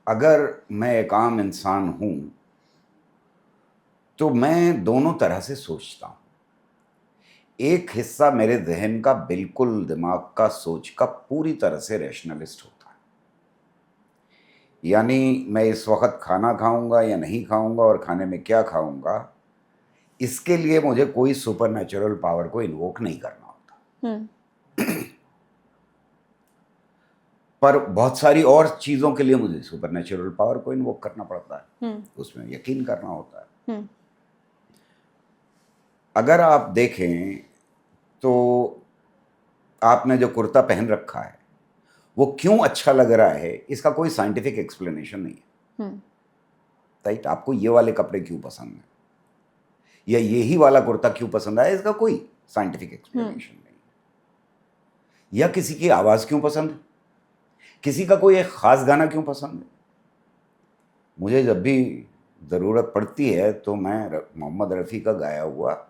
अगर मैं एक आम इंसान हूं तो मैं दोनों तरह से सोचता हूं। एक हिस्सा मेरे जहन का, बिल्कुल दिमाग का, सोच का पूरी तरह से रैशनलिस्ट होता है। यानी मैं इस वक्त खाना खाऊंगा या नहीं खाऊंगा और खाने में क्या खाऊंगा, इसके लिए मुझे कोई सुपरनैचुरल पावर को इन्वोक नहीं करना होता। पर बहुत सारी और चीज़ों के लिए मुझे सुपरनैचुरल पावर को इन्वोक करना पड़ता है, उसमें यकीन करना होता है। अगर आप देखें तो आपने जो कुर्ता पहन रखा है वो क्यों अच्छा लग रहा है, इसका कोई साइंटिफिक एक्सप्लेनेशन नहीं है। राइट? आपको ये वाले कपड़े क्यों पसंद है या यही वाला कुर्ता क्यों पसंद आया, इसका कोई साइंटिफिक एक्सप्लेनेशन नहीं। या किसी की आवाज़ क्यों पसंद है, किसी का कोई एक ख़ास गाना क्यों पसंद है। मुझे जब भी ज़रूरत पड़ती है तो मैं मोहम्मद रफ़ी का गाया हुआ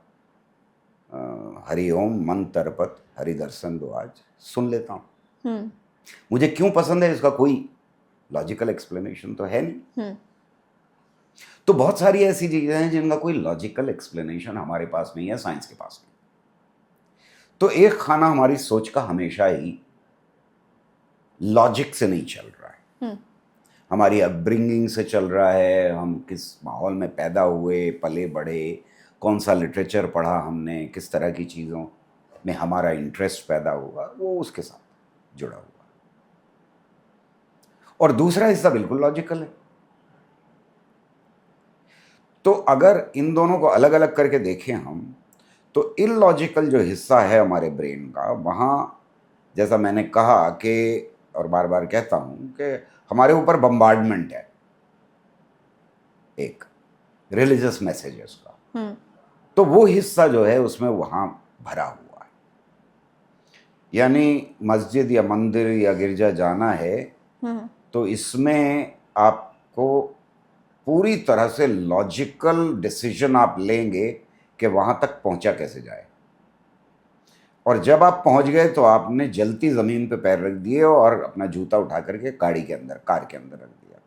हरि ओम मन तरपत हरि दर्शन दो आज सुन लेता हूँ। मुझे क्यों पसंद है इसका कोई लॉजिकल एक्सप्लेनेशन तो है नहीं। तो बहुत सारी ऐसी चीज़ें हैं जिनका कोई लॉजिकल एक्सप्लेनेशन हमारे पास नहीं है, साइंस के पास नहीं। तो एक खाना हमारी सोच का हमेशा ही लॉजिक से नहीं चल रहा है, हमारी अपब्रिंगिंग से चल रहा है। हम किस माहौल में पैदा हुए, पले बढ़े, कौन सा लिटरेचर पढ़ा हमने, किस तरह की चीज़ों में हमारा इंटरेस्ट पैदा हुआ, वो उसके साथ जुड़ा हुआ। और दूसरा हिस्सा बिल्कुल लॉजिकल है। तो अगर इन दोनों को अलग अलग करके देखें हम, तो इलॉजिकल जो हिस्सा है हमारे ब्रेन का, वहाँ जैसा मैंने कहा कि, और बार बार कहता हूँ कि हमारे ऊपर बम्बार्डमेंट है एक रिलीजियस मैसेजेस का, तो वो हिस्सा जो है उसमें वहाँ भरा हुआ है। यानी मस्जिद या मंदिर या गिरजा जाना है तो इसमें आपको पूरी तरह से लॉजिकल डिसीजन आप लेंगे कि वहाँ तक पहुँचा कैसे जाए, और जब आप पहुँच गए तो आपने जलती ज़मीन पे पैर रख दिए और अपना जूता उठा करके गाड़ी के अंदर, कार के अंदर रख दिया।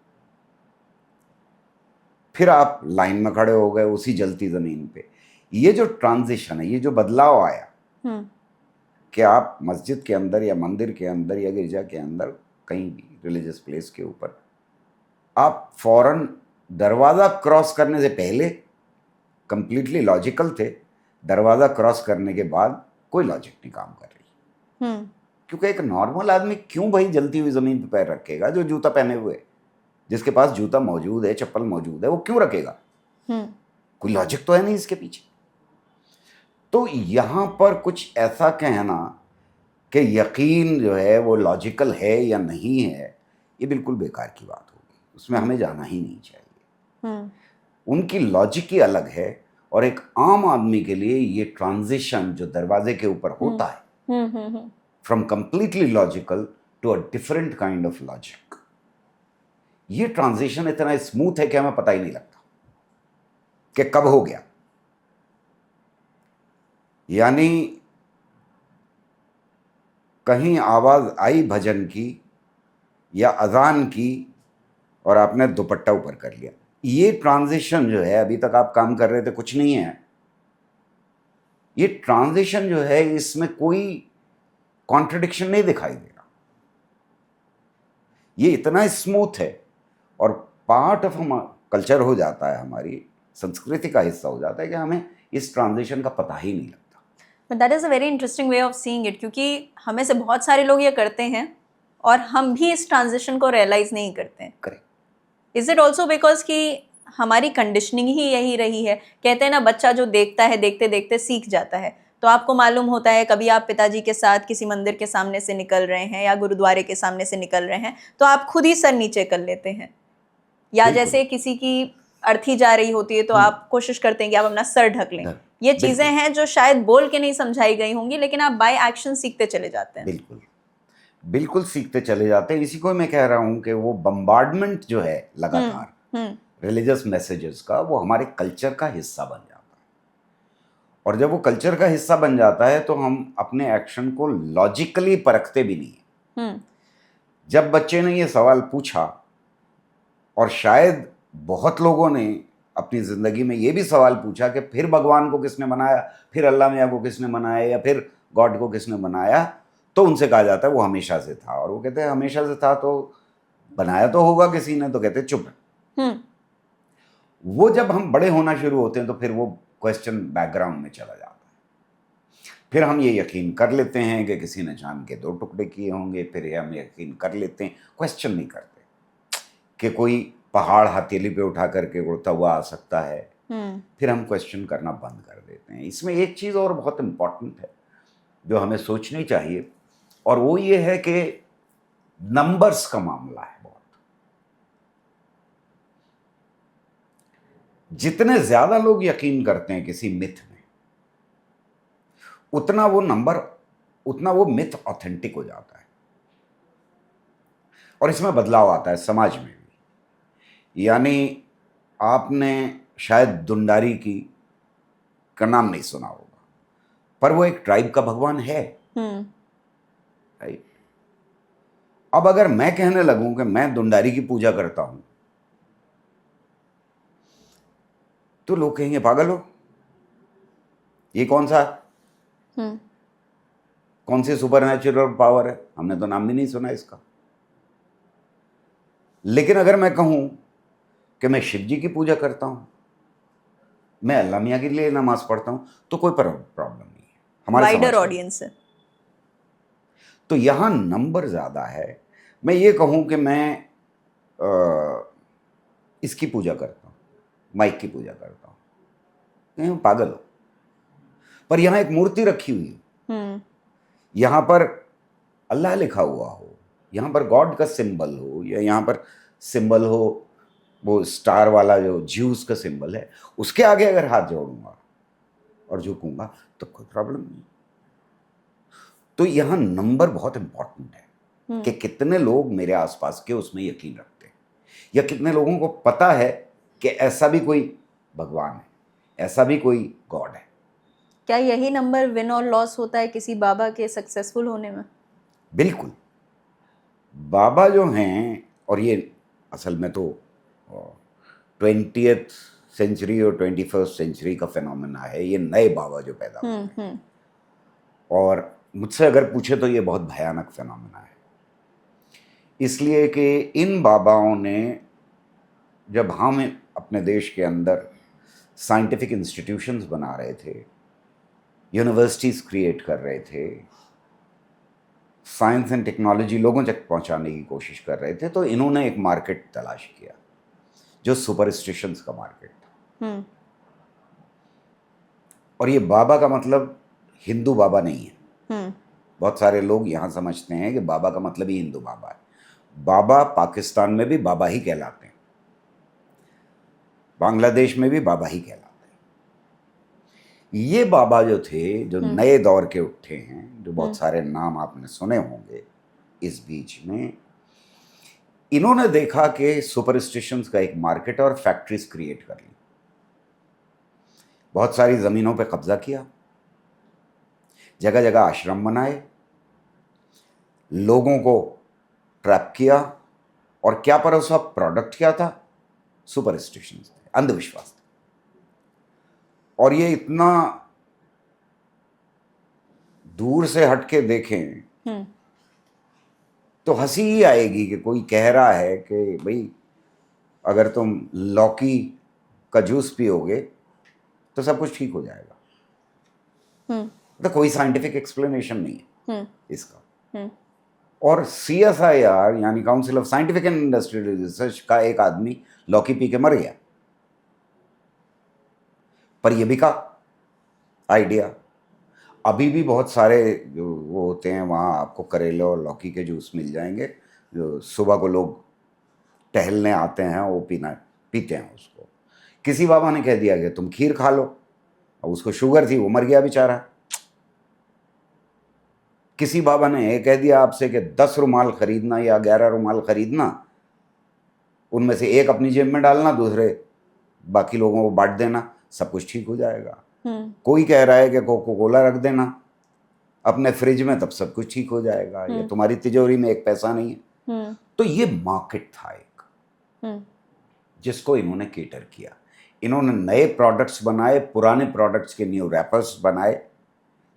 फिर आप लाइन में खड़े हो गए उसी जलती ज़मीन पे। ये जो ट्रांजिशन है, ये जो बदलाव आया कि आप मस्जिद के अंदर या मंदिर के अंदर या गिरजा के अंदर, कहीं भी रिलीजियस प्लेस के ऊपर, आप फौरन दरवाज़ा क्रॉस करने से पहले कंप्लीटली लॉजिकल थे, दरवाज़ा क्रॉस करने के बाद कोई लॉजिक नहीं काम कर रही। क्योंकि एक नॉर्मल आदमी क्यों भाई जलती हुई ज़मीन पर पैर रखेगा जो जूता पहने हुए, जिसके पास जूता मौजूद है, चप्पल मौजूद है, वो क्यों रखेगा? कोई लॉजिक तो है नहीं इसके पीछे। तो यहां पर कुछ ऐसा कहना कि यकीन जो है वो लॉजिकल है या नहीं है, ये बिल्कुल बेकार की बात होगी, उसमें हमें जाना ही नहीं चाहिए। उनकी लॉजिक ही अलग है, और एक आम आदमी के लिए ये ट्रांजिशन जो दरवाजे के ऊपर होता है, from completely logical to a different kind of logic, ये ट्रांजिशन इतना स्मूथ है कि हमें पता ही नहीं लगता कि कब हो गया। यानी कहीं आवाज आई भजन की या अजान की और आपने दुपट्टा ऊपर कर लिया, ये ट्रांजिशन जो है, अभी तक आप काम कर रहे थे कुछ नहीं है, ये ट्रांजिशन जो है इसमें कोई कॉन्ट्रडिक्शन नहीं दिखाई दे रहा, ये इतना स्मूथ है और पार्ट ऑफ हम कल्चर हो जाता है, हमारी संस्कृति का हिस्सा हो जाता है कि हमें इस ट्रांजिशन का पता ही नहीं लगता। But that is a very interesting way of seeing it, क्योंकि हमें से बहुत सारे लोग ये करते हैं और हम भी इस ट्रांजिशन को रियलाइज नहीं करते हैं। Correct. Is it also because कि हमारी कंडीशनिंग ही यही रही है? कहते हैं ना, बच्चा जो देखता है देखते देखते सीख जाता है। तो आपको मालूम होता है, कभी आप पिताजी के साथ किसी मंदिर के सामने से निकल रहे हैं या गुरुद्वारे के सामने से निकल रहे हैं, तो आप खुद ही सर नीचे कर लेते हैं, या जैसे किसी की अर्थी जा रही होती है तो आप कोशिश करते हैं कि आप अपना सर ढक लें। ये चीजें हैं जो शायद बोल के नहीं समझाई गई होंगी, लेकिन आप बाय एक्शन सीखते चले जाते हैं। बिल्कुल बिल्कुल सीखते चले जाते हैं। इसी को मैं कह रहा हूं कि वो बम्बार्डमेंट जो है लगातार रिलीजियस मैसेजेस का, वो हमारे कल्चर का हिस्सा बन जाता है, और जब वो कल्चर का हिस्सा बन जाता है तो हम अपने एक्शन को लॉजिकली परखते भी नहीं है। जब बच्चे ने ये सवाल पूछा, और शायद बहुत लोगों ने अपनी ज़िंदगी में ये भी सवाल पूछा कि फिर भगवान को किसने बनाया, फिर अल्लाह मियाँ को किसने बनाया, या फिर गॉड को किसने बनाया, तो उनसे कहा जाता है वो हमेशा से था। और वो कहते हैं हमेशा से था तो बनाया तो होगा किसी ने, तो कहते चुप। वो जब हम बड़े होना शुरू होते हैं तो फिर वो क्वेश्चन बैकग्राउंड में चला जाता है। फिर हम ये यकीन कर लेते हैं कि किसी ने चांद के 2 टुकड़े किए होंगे, फिर हम यकीन कर लेते हैं, क्वेश्चन नहीं करते कि कोई पहाड़ हथेली पे उठा करके उड़ता हुआ आ सकता है। फिर हम क्वेश्चन करना बंद कर देते हैं। इसमें एक चीज़ और बहुत इम्पॉर्टेंट है जो हमें सोचनी चाहिए, और वो ये है कि नंबर्स का मामला है बहुत। जितने ज्यादा लोग यकीन करते हैं किसी मिथ में, उतना वो मिथ ऑथेंटिक हो जाता है, और इसमें बदलाव आता है समाज में भी। यानी आपने शायद दुंडारी का नाम नहीं सुना होगा, पर वो एक ट्राइब का भगवान है, राइट? अब अगर मैं कहने लगूं कि मैं दुंडारी की पूजा करता हूं, तो लोग कहेंगे पागल हो, ये कौन सी सुपरनैचुरल पावर है, हमने तो नाम भी नहीं सुना इसका। लेकिन अगर मैं कहूं कि मैं शिव जी की पूजा करता हूं, मैं अल्लाह मियाँ के लिए नमाज पढ़ता हूं, तो कोई प्रॉब्लम नहीं है, हमारे वाइडर ऑडियंस है। तो यहां नंबर ज्यादा है। मैं ये कहूं कि मैं इसकी पूजा करता हूं, माइक की पूजा करता हूं, नहीं पागल हो। पर यहां एक मूर्ति रखी हुई है, यहां पर अल्लाह लिखा हुआ हो, यहां पर गॉड का सिंबल हो, या यहां पर सिंबल हो वो स्टार वाला जो ज्यूस का सिंबल है, उसके आगे अगर हाथ जोड़ूंगा और झुकूंगा तो कोई प्रॉब्लम नहीं। तो यहां नंबर बहुत इंपॉर्टेंट है कि कितने लोग मेरे आसपास के उसमें यकीन रखते हैं, या कितने लोगों को पता है कि ऐसा भी कोई भगवान है, ऐसा भी कोई गॉड है। क्या यही नंबर विन और लॉस होता है किसी बाबा के सक्सेसफुल होने में? बिल्कुल। बाबा जो हैं, और ये असल में तो 20th सेंचुरी और 21st सेंचुरी का फिनोमेना है, ये नए बाबा जो पैदा हुए हैं, और मुझसे अगर पूछे तो ये बहुत भयानक फिनोमेना है। इसलिए कि इन बाबाओं ने, जब हम अपने देश के अंदर साइंटिफिक इंस्टीट्यूशंस बना रहे थे, यूनिवर्सिटीज़ क्रिएट कर रहे थे, साइंस एंड टेक्नोलॉजी लोगों तक पहुंचाने की कोशिश कर रहे थे, तो इन्होंने एक मार्केट तलाश किया जो सुपरस्टिशंस का मार्केट था। और ये बाबा का मतलब हिंदू बाबा नहीं है। बहुत सारे लोग यहाँ समझते हैं कि बाबा का मतलब ही हिंदू बाबा है। बाबा पाकिस्तान में भी बाबा ही कहलाते हैं, बांग्लादेश में भी बाबा ही कहलाते हैं। ये बाबा जो थे, जो नए दौर के उठे हैं, जो बहुत सारे नाम आपने सुने होंगे इस बीच में, इन्होंने देखा कि सुपरस्टिशंस का एक मार्केट और फैक्ट्रीज क्रिएट कर ली, बहुत सारी जमीनों पे कब्जा किया, जगह जगह आश्रम बनाए, लोगों को ट्रैप किया, और क्या परोसा प्रोडक्ट क्या था? सुपरस्टिशंस थे, अंधविश्वास थे। और ये इतना दूर से हटके देखें तो हंसी ही आएगी कि कोई कह रहा है कि भाई अगर तुम लौकी का जूस पियोगे तो सब कुछ ठीक हो जाएगा। तो कोई साइंटिफिक एक्सप्लेनेशन नहीं है इसका। और CSIR यानी council of scientific and industrial research का एक आदमी लौकी पी के मर गया, पर यह बिका आइडिया। अभी भी बहुत सारे जो वो होते हैं वहाँ आपको करेले और लौकी के जूस मिल जाएंगे, जो सुबह को लोग टहलने आते हैं वो पीते हैं उसको। किसी बाबा ने कह दिया कि तुम खीर खा लो, अब उसको शुगर थी, वो मर गया बेचारा। किसी बाबा ने ये कह दिया आपसे कि 10 रुमाल खरीदना या 11 रुमाल खरीदना, उनमें से एक अपनी जेब में डालना, दूसरे बाकी लोगों को बांट देना, सब कुछ ठीक हो जाएगा। कोई कह रहा है कि कोको कोला रख देना अपने फ्रिज में, तब सब कुछ ठीक हो जाएगा, या तुम्हारी तिजोरी में एक पैसा नहीं है। तो ये मार्केट था एक, जिसको इन्होंने केटर किया। इन्होंने नए प्रोडक्ट्स बनाए, पुराने प्रोडक्ट्स के न्यू रैपर्स बनाए,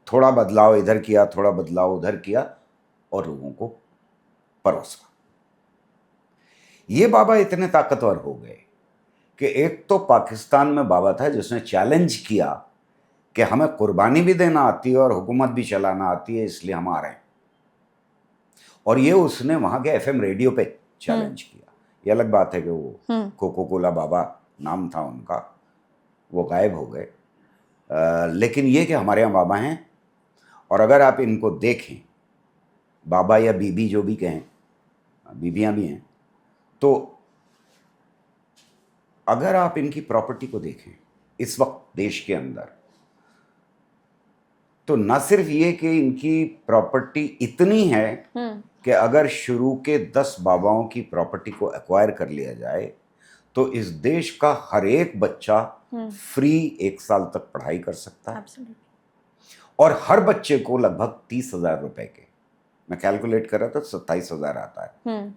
थोड़ा बदलाव इधर किया, थोड़ा बदलाव उधर किया, और लोगों को परोसा। ये बाबा इतने ताकतवर हो गए कि एक तो पाकिस्तान में बाबा था जिसने चैलेंज किया कि हमें कुर्बानी भी देना आती है और हुकूमत भी चलाना आती है, इसलिए हम आ रहे हैं। और ये उसने वहां के FM रेडियो पे चैलेंज किया। ये अलग बात है कि वो कोको कोला बाबा नाम था उनका, वो गायब हो गए, लेकिन ये कि हमारे यहाँ बाबा हैं। और अगर आप इनको देखें, बाबा या बीबी जो भी कहें, बीबियाँ भी हैं, तो अगर आप इनकी प्रॉपर्टी को देखें इस वक्त देश के अंदर, तो न सिर्फ ये कि इनकी प्रॉपर्टी इतनी है कि अगर शुरू के 10 बाबाओं की प्रॉपर्टी को एक्वायर कर लिया जाए तो इस देश का हर एक बच्चा फ्री 1 साल तक पढ़ाई कर सकता है। और हर बच्चे को लगभग 30,000 रुपए के, मैं कैलकुलेट कर रहा था, 27,000 आता है।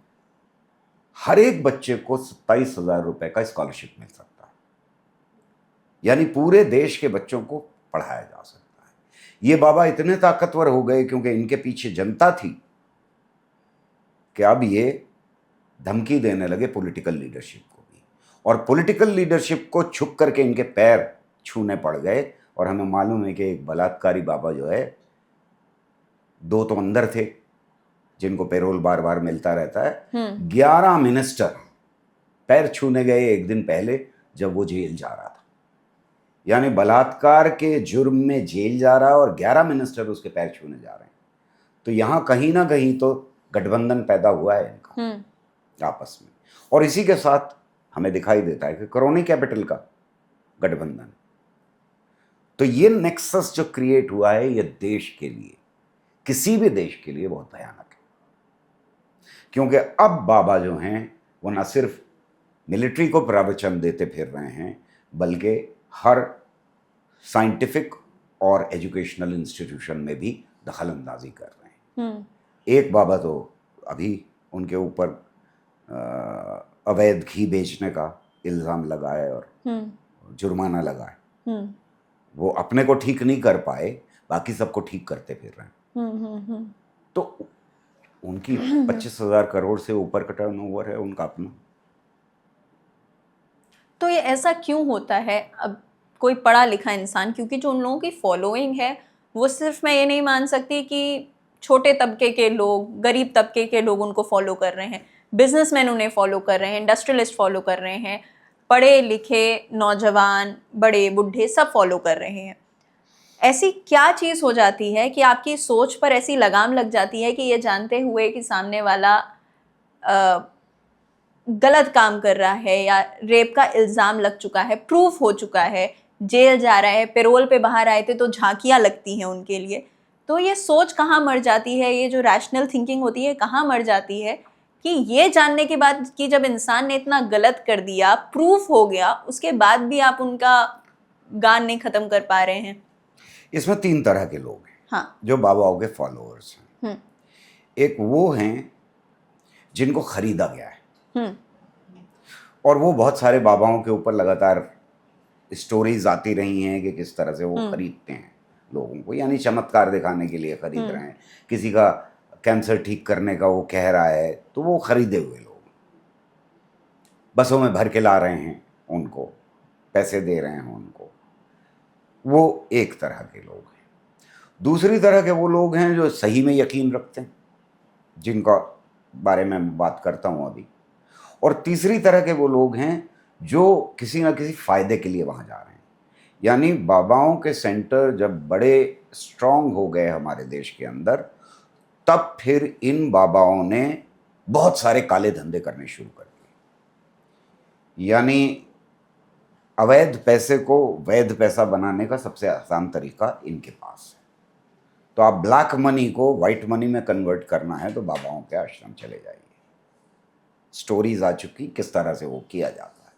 हर एक बच्चे को 27,000 रुपए का स्कॉलरशिप मिल सकता है, यानी पूरे देश के बच्चों को पढ़ाया जा सकता है। ये बाबा इतने ताकतवर हो गए क्योंकि इनके पीछे जनता थी कि अब ये धमकी देने लगे पॉलिटिकल लीडरशिप को भी, और पॉलिटिकल लीडरशिप को छुप करके इनके पैर छूने पड़ गए। और हमें मालूम है कि एक बलात्कारी बाबा जो है, 2 तो अंदर थे जिनको पेरोल बार बार मिलता रहता है, 11 मिनिस्टर पैर छूने गए एक दिन पहले जब वो जेल जा रहा था। यानी बलात्कार के जुर्म में जेल जा रहा है और 11 मिनिस्टर उसके पैर छूने जा रहे हैं। तो यहाँ कहीं ना कहीं तो गठबंधन पैदा हुआ है इनका आपस में। और इसी के साथ हमें दिखाई देता है कि क्रोनी कैपिटल का गठबंधन। तो ये नेक्सस जो क्रिएट हुआ है, ये देश के लिए, किसी भी देश के लिए बहुत भयानक है। क्योंकि अब बाबा जो हैं वो न सिर्फ मिलिट्री को प्रवचन देते फिर रहे हैं, बल्कि हर साइंटिफिक और एजुकेशनल इंस्टीट्यूशन में भी दखल अंदाजी कर रहे हैं। एक बाबा तो अभी उनके ऊपर अवैध घी बेचने का इल्ज़ाम लगाए और जुर्माना लगाए। वो अपने को ठीक नहीं कर पाए, बाकी सबको ठीक करते फिर रहे हैं। तो उनकी 25,000 करोड़ से ऊपर का टर्नओवर है उनका अपना। तो ये ऐसा क्यों होता है? अब कोई पढ़ा लिखा इंसान, क्योंकि जो उन लोगों की फॉलोइंग है वो सिर्फ, मैं ये नहीं मान सकती कि छोटे तबके के लोग, गरीब तबके के लोग उनको फॉलो कर रहे हैं, बिजनेसमैन उन्हें फॉलो कर रहे हैं, इंडस्ट्रियलिस्ट फॉलो कर रहे हैं, पढ़े लिखे नौजवान, बड़े बूढ़े सब फॉलो कर रहे हैं। ऐसी क्या चीज़ हो जाती है कि आपकी सोच पर ऐसी लगाम लग जाती है कि ये जानते हुए कि सामने वाला गलत काम कर रहा है या रेप का इल्ज़ाम लग चुका है, प्रूफ हो चुका है, जेल जा रहा है, पैरोल पे बाहर आए थे तो झांकियाँ लगती हैं उनके लिए, तो ये सोच कहाँ मर जाती है, ये जो रैशनल थिंकिंग होती है कहाँ मर जाती है कि ये जानने के बाद कि जब इंसान ने इतना गलत कर दिया, प्रूफ हो गया, उसके बाद भी आप उनका गान नहीं ख़त्म कर पा रहे हैं। इसमें 3 तरह के लोग हैं, हाँ, जो बाबाओं के फॉलोअर्स हैं। एक वो हैं जिनको खरीदा गया है, और वो बहुत सारे बाबाओं के ऊपर लगातार स्टोरीज आती रही हैं कि किस तरह से वो खरीदते हैं लोगों को, यानी चमत्कार दिखाने के लिए खरीद रहे हैं। किसी का कैंसर ठीक करने का वो कह रहा है तो वो खरीदे हुए लोग बसों में भर के ला रहे हैं, उनको पैसे दे रहे हैं उनको। वो एक तरह के लोग हैं। दूसरी तरह के वो लोग हैं जो सही में यकीन रखते हैं, जिनका बारे में मैं बात करता हूँ अभी। और तीसरी तरह के वो लोग हैं जो किसी ना किसी फ़ायदे के लिए वहाँ जा रहे हैं। यानी बाबाओं के सेंटर जब बड़े स्ट्रॉन्ग हो गए हमारे देश के अंदर, तब फिर इन बाबाओं ने बहुत सारे काले धंधे करने शुरू कर दिए। यानी अवैध पैसे को वैध पैसा बनाने का सबसे आसान तरीका इनके पास है। तो आप ब्लैक मनी को वाइट मनी में कन्वर्ट करना है तो बाबाओं के आश्रम चले जाइए। स्टोरीज आ चुकी किस तरह से वो किया जाता है।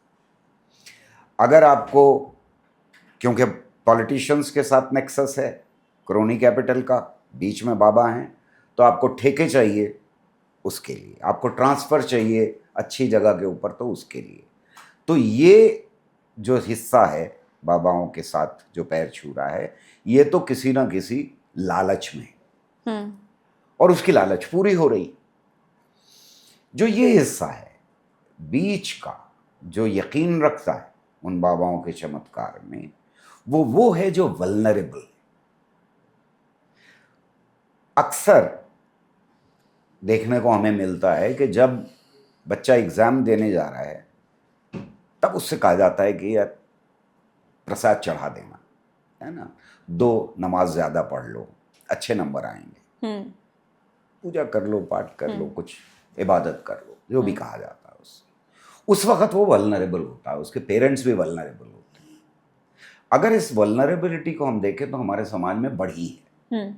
अगर आपको, क्योंकि पॉलिटिशियंस के साथ नेक्सस है क्रोनी कैपिटल का, बीच में बाबा हैं, तो आपको ठेके चाहिए उसके लिए, आपको ट्रांसफ़र चाहिए अच्छी जगह के ऊपर तो उसके लिए। तो ये जो हिस्सा है बाबाओं के साथ जो पैर छू रहा है, ये तो किसी ना किसी लालच में, और उसकी लालच पूरी हो रही। जो ये हिस्सा है बीच का, जो यकीन रखता है उन बाबाओं के चमत्कार में, वो है जो वल्नरेबल। अक्सर देखने को हमें मिलता है कि जब बच्चा एग्ज़ाम देने जा रहा है तब उससे कहा जाता है कि यार प्रसाद चढ़ा देना, है ना, 2 नमाज ज़्यादा पढ़ लो, अच्छे नंबर आएंगे, पूजा कर लो, पाठ कर लो, कुछ इबादत कर लो, जो भी कहा जाता है उससे। उस वक़्त वो वल्नरेबल होता है, उसके पेरेंट्स भी वल्नरेबल होते हैं। अगर इस वल्नरेबिलिटी को हम देखें तो हमारे समाज में बढ़ी है,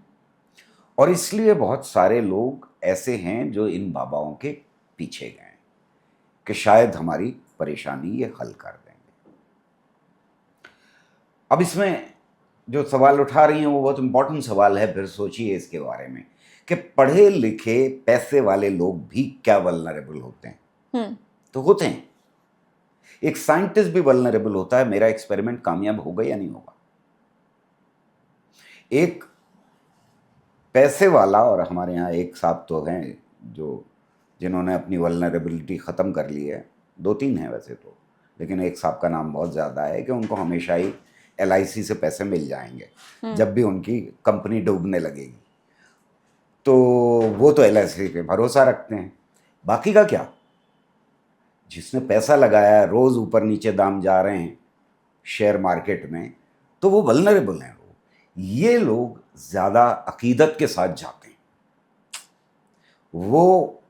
और इसलिए बहुत सारे लोग ऐसे हैं जो इन बाबाओं के पीछे गए कि शायद हमारी परेशानी ये हल कर देंगे। अब इसमें जो सवाल उठा रही हैं वो बहुत इम्पोर्टेंट सवाल है, फिर सोचिए इसके बारे में कि पढ़े लिखे पैसे वाले लोग भी क्या वल्नरेबल होते हैं? तो होते हैं। एक साइंटिस्ट भी वल्नरेबल होता है। मेरा एक्सपेरिमेंट कामयाब होगा या नहीं होगा? एक पैसे वाला, और हमारे यहाँ एक साहब तो हैं जिन्होंने अपनी वल्नरेबिलिटी ख़त्म कर ली है, 2-3 हैं वैसे तो, लेकिन एक साहब का नाम बहुत ज़्यादा है कि उनको हमेशा ही LIC से पैसे मिल जाएंगे जब भी उनकी कंपनी डूबने लगेगी। तो वो तो LIC पे भरोसा रखते हैं। बाकी का क्या? जिसने पैसा लगाया, रोज़ ऊपर नीचे दाम जा रहे हैं शेयर मार्केट में, तो वो वल्नरेबल हैं। ये लोग ज़्यादा अकीदत के साथ जाते हैं। वो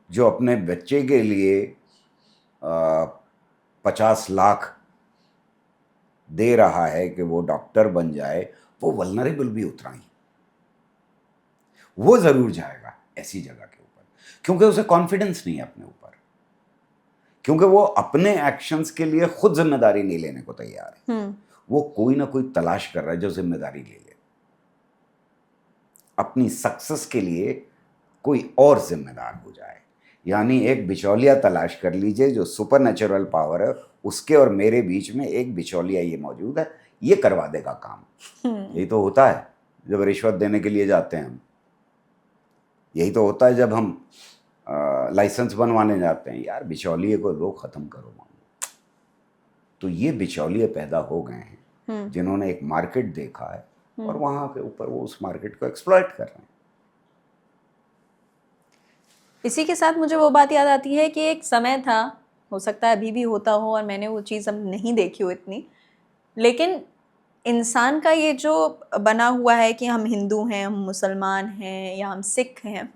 जो अपने बच्चे के लिए 50 लाख दे रहा है कि वो डॉक्टर बन जाए, वो वल्नरेबल भी उतना ही। वो ज़रूर जाएगा ऐसी जगह के ऊपर, क्योंकि उसे कॉन्फिडेंस नहीं है अपने ऊपर, क्योंकि वो अपने एक्शंस के लिए खुद जिम्मेदारी नहीं लेने को तैयार है। वो कोई ना कोई तलाश कर रहा है जो जिम्मेदारी ले ले, अपनी सक्सेस के लिए कोई और जिम्मेदार हो जाए। यानी एक बिचौलिया तलाश कर लीजिए, जो सुपर नेचुरल पावर है उसके और मेरे बीच में एक बिचौलिया ये मौजूद है, ये करवा देगा काम। यही तो होता है जब रिश्वत देने के लिए जाते हैं हम, यही तो होता है जब हम लाइसेंस बनवाने जाते हैं, यार बिचौलिए को लो, ख़त्म करो मामला। तो ये बिचौलिए पैदा हो गए हैं जिन्होंने एक मार्केट देखा है और वहाँ के ऊपर वो उस मार्केट को एक्सप्लॉइट कर रहे हैं। इसी के साथ मुझे वो बात याद आती है कि एक समय था, हो सकता है अभी भी होता हो और मैंने वो चीज़ अब नहीं देखी हो इतनी, लेकिन इंसान का ये जो बना हुआ है कि हम हिंदू हैं, हम मुसलमान हैं या हम सिख हैं,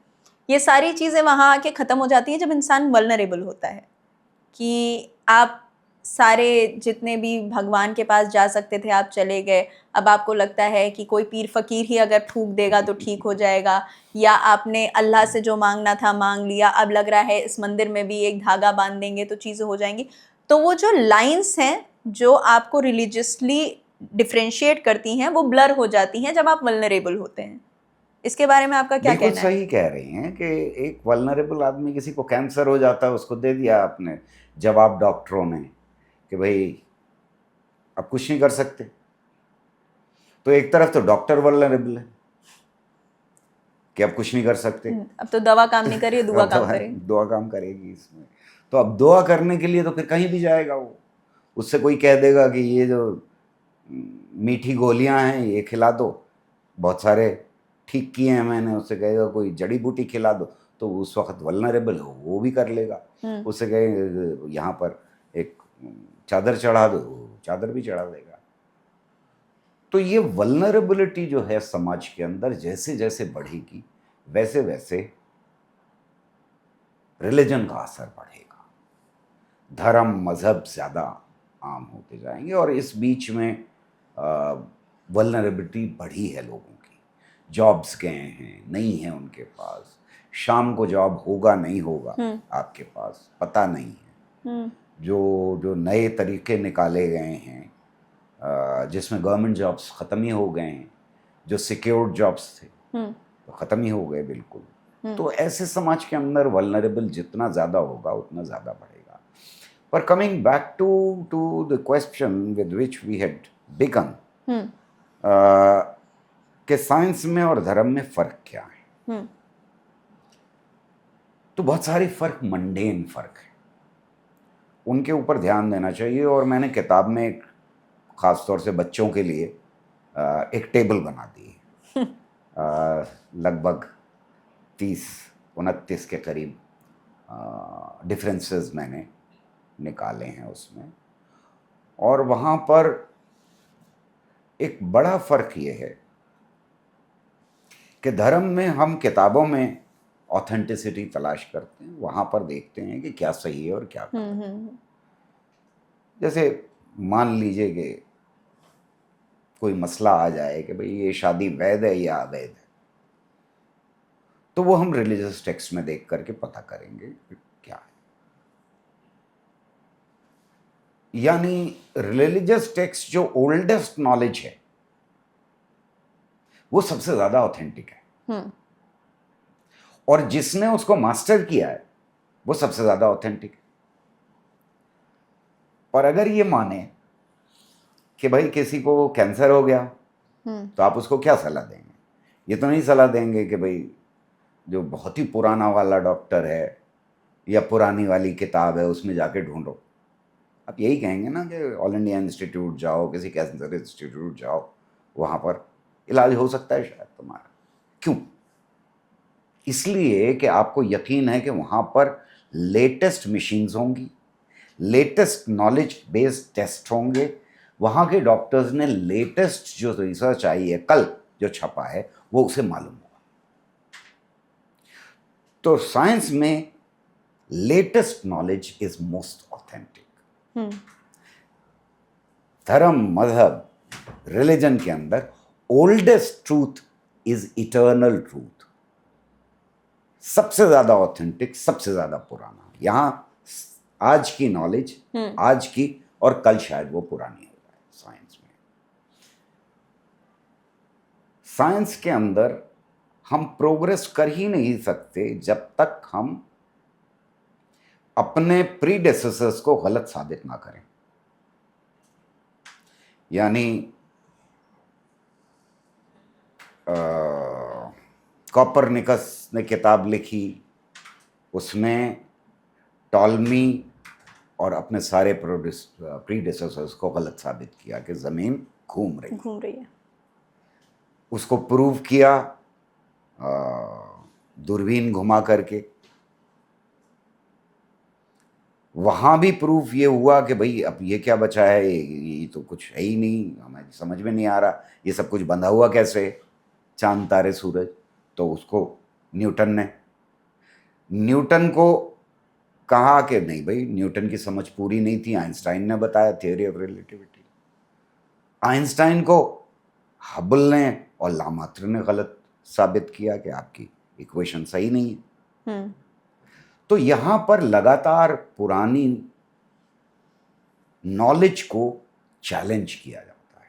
ये सारी चीज़ें वहाँ आके ख़त्म हो जाती हैं जब इंसान वल्नरेबल होता है। कि आप सारे जितने भी भगवान के पास जा सकते थे आप चले गए, अब आपको लगता है कि कोई पीर फ़कीर ही अगर थूक देगा तो ठीक हो जाएगा, या आपने अल्लाह से जो मांगना था मांग लिया, अब लग रहा है इस मंदिर में भी एक धागा बांध देंगे तो चीज़ें हो जाएंगी। तो वो जो लाइंस हैं जो आपको रिलीजियसली डिफ्रेंशिएट करती हैं वो ब्लर हो जाती हैं जब आप वल्नरेबल होते हैं। इसके बारे में आपका क्या बिल्कुल कहना है? सही कह रही हैं कि एक वल्नरेबल आदमी, किसी को कैंसर हो जाता है, उसको दे दिया आपने जवाब डॉक्टरों ने कि भाई अब कुछ नहीं कर सकते, तो एक तरफ तो डॉक्टर वल्नरेबल है कि अब कुछ नहीं कर सकते, अब तो दवा काम नहीं करिए, दुआ अब काम करे। दुआ काम करेगी इसमें। तो अब दुआ करने के लिए तो फिर कहीं भी जाएगा वो, उससे कोई कह देगा कि ये जो मीठी गोलियां हैं ये खिला दो, बहुत सारे ठीक किए हैं मैंने, उससे कहेगा कोई जड़ी बूटी खिला दो, तो उस वक्त वल्नरेबल हो वो भी कर लेगा। उससे कहे यहाँ पर एक चादर चढ़ा दो, चादर भी चढ़ा देगा। तो ये वल्नरेबिलिटी जो है समाज के अंदर जैसे जैसे बढ़ेगी वैसे वैसे रिलीजन का असर बढ़ेगा, धर्म मजहब ज़्यादा आम होते जाएंगे, और इस बीच में वल्नरेबिलिटी बढ़ी है लोगों की। जॉब्स गए हैं, नहीं है उनके पास, शाम को जॉब होगा नहीं होगा आपके पास पता नहीं है। जो जो नए तरीके निकाले गए हैं जिसमें गवर्नमेंट जॉब्स ख़त्म ही हो गए हैं, जो सिक्योर्ड जॉब्स थे तो ख़त्म ही हो गए बिल्कुल। तो ऐसे समाज के अंदर वल्नरेबल जितना ज़्यादा होगा उतना ज़्यादा बढ़ेगा। पर coming back to the question with which we had begun, कि साइंस में और धर्म में फ़र्क क्या है, तो बहुत सारे फ़र्क, मंडेन फ़र्क है, उनके ऊपर ध्यान देना चाहिए। और मैंने किताब में एक ख़ास तौर से बच्चों के लिए एक टेबल बना दी है, लगभग 30-29 के करीब डिफरेंसेस मैंने निकाले हैं उसमें। और वहाँ पर एक बड़ा फ़र्क ये है कि धर्म में हम किताबों में ऑथेंटिसिटी तलाश करते हैं, वहाँ पर देखते हैं कि क्या सही है और क्या गलत है। जैसे मान लीजिए कि कोई मसला आ जाए कि भाई ये शादी वैध है या अवैध है, तो वो हम रिलीजियस टेक्स्ट में देख करके पता करेंगे कि क्या है। यानी रिलीजियस टेक्स्ट जो ओल्डेस्ट नॉलेज है वो सबसे ज्यादा ऑथेंटिक है, और जिसने उसको मास्टर किया है वो सबसे ज्यादा ऑथेंटिक है। पर अगर ये माने कि भाई किसी को कैंसर हो गया तो आप उसको क्या सलाह देंगे? ये तो नहीं सलाह देंगे कि भाई जो बहुत ही पुराना वाला डॉक्टर है या पुरानी वाली किताब है उसमें जाके ढूंढो। आप यही कहेंगे ना कि ऑल इंडिया इंस्टीट्यूट जाओ, किसी कैंसर इंस्टीट्यूट जाओ, वहाँ पर इलाज हो सकता है शायद तुम्हारा। क्यों? इसलिए कि आपको यकीन है कि वहाँ पर लेटेस्ट मशीन्स होंगी, लेटेस्ट नॉलेज बेस्ड टेस्ट होंगे, वहाँ के डॉक्टर्स ने लेटेस्ट जो रिसर्च आई है कल जो छपा है वो उसे मालूम होगा। तो साइंस में latest knowledge is most authentic. धर्म मजहब रिलीजन के अंदर oldest truth is eternal truth, सबसे ज्यादा ऑथेंटिक, सबसे ज्यादा पुराना। यहां आज की नॉलेज आज की, और कल शायद वो पुरानी हो जाए। साइंस में, साइंस के अंदर हम प्रोग्रेस कर ही नहीं सकते जब तक हम अपने प्रीडेसेसर्स को गलत साबित ना करें। यानी कॉपरनिकस ने किताब लिखी, उसने टॉलमी और अपने सारे प्रीडेसेसर्स को गलत साबित किया कि ज़मीन घूम रही है। उसको प्रूव किया दूरबीन घुमा करके, वहाँ भी प्रूफ ये हुआ कि भाई अब ये क्या बचा है, ये तो कुछ है ही नहीं, हमें समझ में नहीं आ रहा ये सब कुछ बंधा हुआ कैसे, चांद तारे सूरज। तो उसको न्यूटन को कहा कि नहीं भाई, न्यूटन की समझ पूरी नहीं थी, आइंस्टाइन ने बताया थियोरी ऑफ रिलेटिविटी। आइंस्टाइन को हबल ने और लामात्र ने गलत साबित किया कि आपकी इक्वेशन सही नहीं है। तो यहां पर लगातार पुरानी नॉलेज को चैलेंज किया जाता है।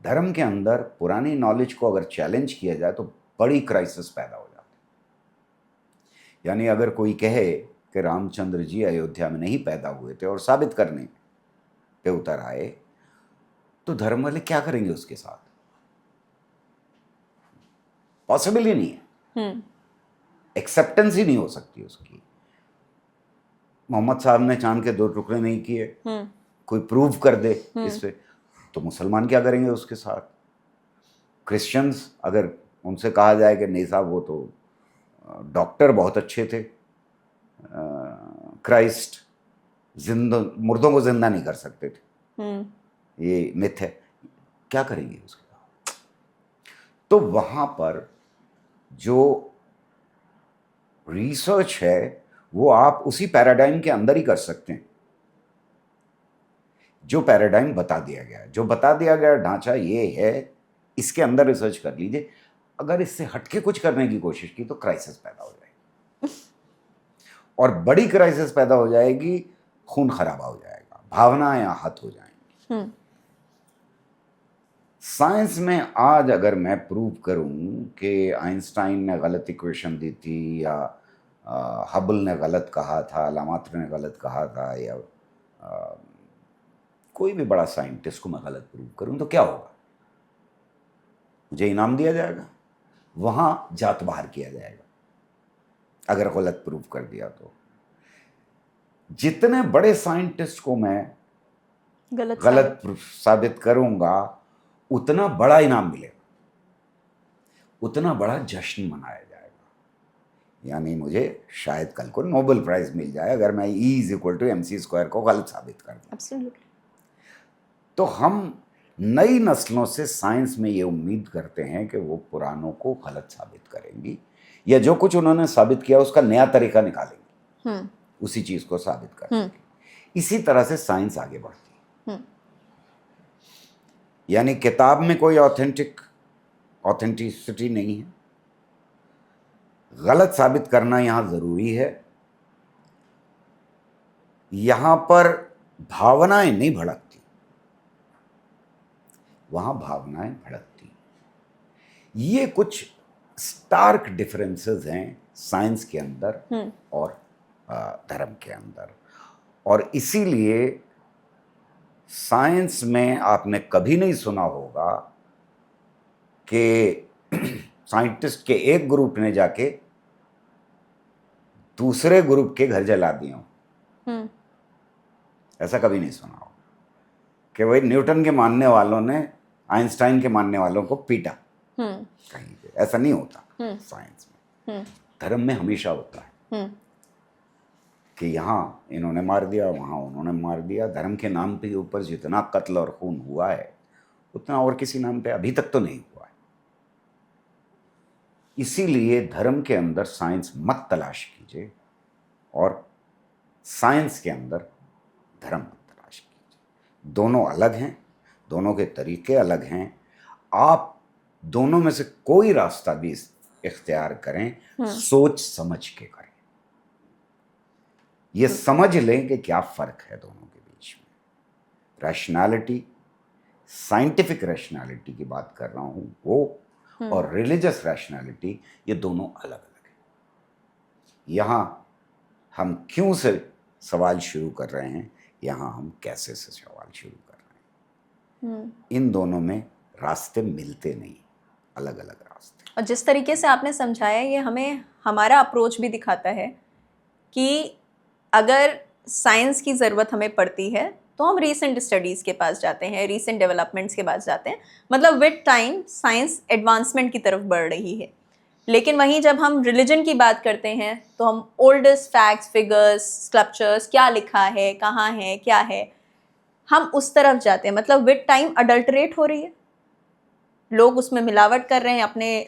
धर्म के अंदर पुरानी नॉलेज को अगर चैलेंज किया जाए तो बड़ी क्राइसिस पैदा हो जाती है। यानी अगर कोई कहे कि रामचंद्र जी अयोध्या में नहीं पैदा हुए थे और साबित करने पे उतर आए, तो धर्म वाले क्या करेंगे उसके साथ? पॉसिबल ही नहीं है, एक्सेप्टेंस ही नहीं हो सकती उसकी। मोहम्मद साहब ने चांद के 2 टुकड़े नहीं किए, कोई प्रूव कर दे इस पे, तो मुसलमान क्या करेंगे उसके साथ? क्रिश्चियंस अगर उनसे कहा जाए कि नहीं साहब वो तो डॉक्टर बहुत अच्छे थे, क्राइस्ट मुर्दों को जिंदा नहीं कर सकते थे, ये मिथ है, क्या करेंगे उसके साथ? तो वहां पर जो रिसर्च है वो आप उसी पैराडाइम के अंदर ही कर सकते हैं जो पैराडाइम बता दिया गया है। जो बता दिया गया ढांचा ये है, इसके अंदर रिसर्च कर लीजिए। अगर इससे हटके कुछ करने की कोशिश की तो क्राइसिस पैदा हो जाएगी, और बड़ी क्राइसिस पैदा हो जाएगी, खून खराबा हो जाएगा, भावनाएं आहत हो जाएंगी। साइंस में आज अगर मैं प्रूव करूं कि आइंस्टाइन ने गलत इक्वेशन दी थी, या हबल ने गलत कहा था, लामात्र ने गलत कहा था, या कोई भी बड़ा साइंटिस्ट को मैं गलत प्रूव करूं, तो क्या होगा? मुझे इनाम दिया जाएगा, वहां जात बाहर किया जाएगा अगर गलत प्रूव कर दिया तो। जितने बड़े साइंटिस्ट को मैं गलत साबित करूंगा, उतना बड़ा इनाम मिलेगा, उतना बड़ा जश्न मनाया जाएगा। यानी मुझे शायद कल को नोबेल प्राइज मिल जाए अगर मैं E=mc² को गलत साबित कर दूं। तो हम नई नस्लों से साइंस में ये उम्मीद करते हैं कि वो पुरानों को गलत साबित करेंगी, या जो कुछ उन्होंने साबित किया उसका नया तरीका निकालेंगे, उसी चीज को साबित करेंगे। इसी तरह से साइंस आगे बढ़ती है। यानी किताब में कोई ऑथेंटिसिटी नहीं है, गलत साबित करना यहां जरूरी है। यहां पर भावनाएं नहीं भड़कती, वहां भावनाएं भड़कती। ये कुछ स्टार्क डिफरेंसेस हैं साइंस के अंदर और धर्म के अंदर। और इसीलिए साइंस में आपने कभी नहीं सुना होगा कि साइंटिस्ट के एक ग्रुप ने जाके दूसरे ग्रुप के घर जला दिए हों। ऐसा कभी नहीं सुना होगा कि भाई न्यूटन के मानने वालों ने आइंस्टाइन के मानने वालों को पीटा, कहीं पे ऐसा नहीं होता साइंस में। धर्म में हमेशा होता है कि यहाँ इन्होंने मार दिया, वहाँ उन्होंने मार दिया। धर्म के नाम पे ऊपर जितना कत्ल और खून हुआ है उतना और किसी नाम पे अभी तक तो नहीं हुआ है। इसीलिए धर्म के अंदर साइंस मत तलाश कीजिए और साइंस के अंदर धर्म मत तलाश कीजिए। दोनों अलग हैं, दोनों के तरीके अलग हैं। आप दोनों में से कोई रास्ता भी इख्तियार करें, सोच समझ के करें। ये समझ लें कि क्या फर्क है दोनों के बीच में। रैशनैलिटी, साइंटिफिक रैशनैलिटी की बात कर रहा हूं वो, और रिलीजियस रैशनैलिटी, ये दोनों अलग अलग है। यहां हम क्यों से सवाल शुरू कर रहे हैं, यहां हम कैसे से सवाल शुरू कर रहे हैं। इन दोनों में रास्ते मिलते नहीं, अलग अलग रास्ते। और जिस तरीके से आपने समझाया, ये हमें हमारा अप्रोच भी दिखाता है कि अगर साइंस की ज़रूरत हमें पड़ती है तो हम रीसेंट स्टडीज़ के पास जाते हैं, रीसेंट डेवलपमेंट्स के पास जाते हैं। मतलब विद टाइम साइंस एडवांसमेंट की तरफ बढ़ रही है। लेकिन वहीं जब हम रिलीजन की बात करते हैं तो हम ओल्डेस्ट फैक्ट्स, फिगर्स, स्कल्पचर्स, क्या लिखा है, कहाँ है, क्या है, हम उस तरफ जाते हैं। मतलब विद टाइम अडल्टरेट हो रही है, लोग उसमें मिलावट कर रहे हैं, अपने